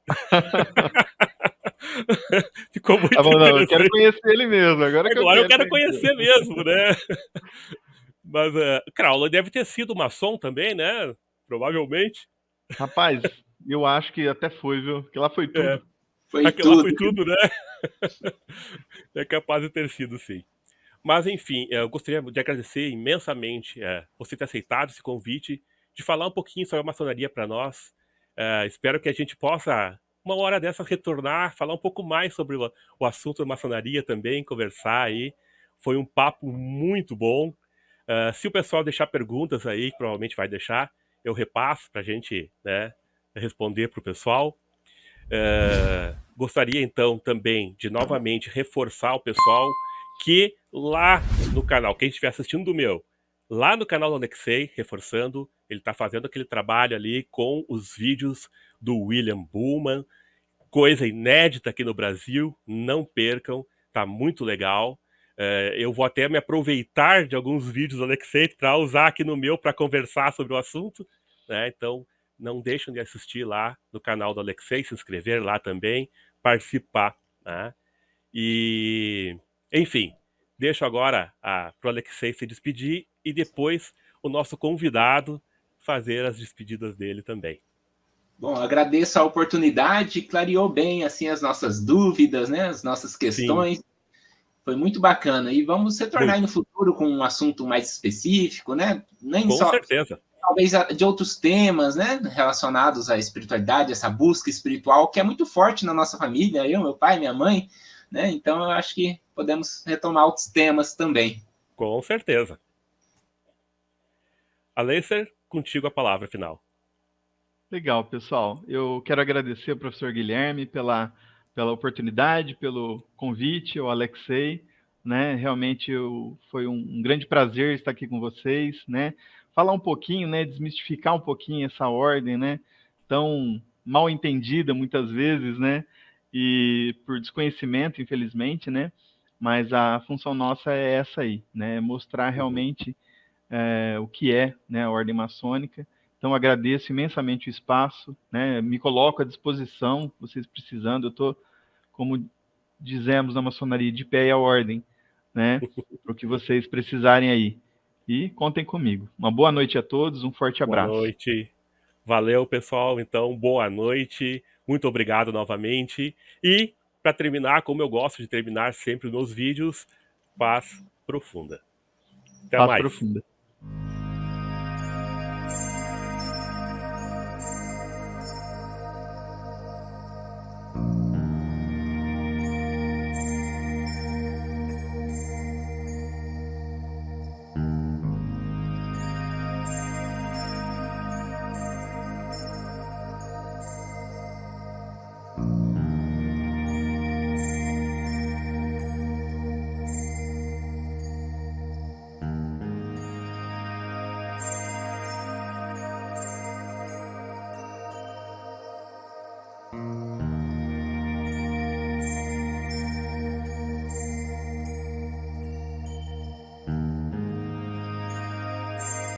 Speaker 1: Ficou muito
Speaker 2: Tá bom, não, eu quero
Speaker 1: interessante.
Speaker 2: conhecer ele mesmo, agora que eu
Speaker 1: Agora eu
Speaker 2: quero
Speaker 1: quero
Speaker 2: conhecer.
Speaker 1: conhecer mesmo, né? Mas Crowley deve ter sido maçom também, né? Provavelmente.
Speaker 2: Rapaz, eu acho que até foi, viu? Porque lá foi
Speaker 1: É,
Speaker 2: tudo.
Speaker 3: Foi
Speaker 1: aquilo lá
Speaker 3: tudo.
Speaker 1: foi tudo, né? É capaz de ter sido, sim. Mas, enfim, eu gostaria de agradecer imensamente você ter aceitado esse convite, de falar um pouquinho sobre a maçonaria para nós. Espero que a gente possa, uma hora dessas, retornar, falar um pouco mais sobre o assunto da maçonaria também, conversar aí. Foi um papo muito bom. Se o pessoal deixar perguntas aí, que provavelmente vai deixar, eu repasso para a gente, né, responder para o pessoal. Gostaria então também de novamente reforçar o pessoal que lá no canal, quem estiver assistindo do meu, lá no canal do Alexei, reforçando, ele está fazendo aquele trabalho ali com os vídeos do William Buhlman, coisa inédita aqui no Brasil, não percam, tá muito legal. Eu vou até me aproveitar de alguns vídeos do Alexei para usar aqui no meu para conversar sobre o assunto, né? Então não deixem de assistir lá no canal do Alexei, se inscrever lá também, participar, né? E, enfim, deixo agora para o Alexei se despedir e depois o nosso convidado fazer as despedidas dele também.
Speaker 3: Bom, agradeço a oportunidade, clareou bem assim as nossas dúvidas, né, as nossas
Speaker 1: Sim,
Speaker 3: questões. Foi muito bacana. E vamos retornar aí no
Speaker 1: muito,
Speaker 3: futuro com um assunto mais específico, né? Nem
Speaker 1: com
Speaker 3: só,
Speaker 1: certeza.
Speaker 3: talvez de outros temas, né? Relacionados à espiritualidade, essa busca espiritual, que é muito forte na nossa família, eu, meu pai, minha mãe, né? Então eu acho que podemos retomar outros temas também.
Speaker 1: Com certeza. Aleister, contigo a palavra final.
Speaker 2: Legal, pessoal. Eu quero agradecer ao professor Guilherme pela oportunidade, pelo convite, ao Alexei, né? Realmente foi um grande prazer estar aqui com vocês, né? Falar um pouquinho, né? Desmistificar um pouquinho essa ordem, né? Tão mal entendida muitas vezes, né? E por desconhecimento, infelizmente, né? Mas a função nossa é essa aí, né? Mostrar
Speaker 1: Uhum.
Speaker 2: realmente o que é, né, a ordem maçônica. Então, agradeço imensamente o espaço, né, me coloco à disposição, vocês precisando, eu estou, como dizemos na maçonaria, de pé e à ordem, né, para o que vocês precisarem aí. E contem comigo. Uma boa noite a todos, um forte
Speaker 1: Boa
Speaker 2: abraço.
Speaker 1: noite. Valeu, pessoal. Então, boa noite. Muito obrigado novamente. E, para terminar, como eu gosto de terminar sempre nos vídeos, paz profunda. Até
Speaker 2: Paz
Speaker 1: mais.
Speaker 2: profunda.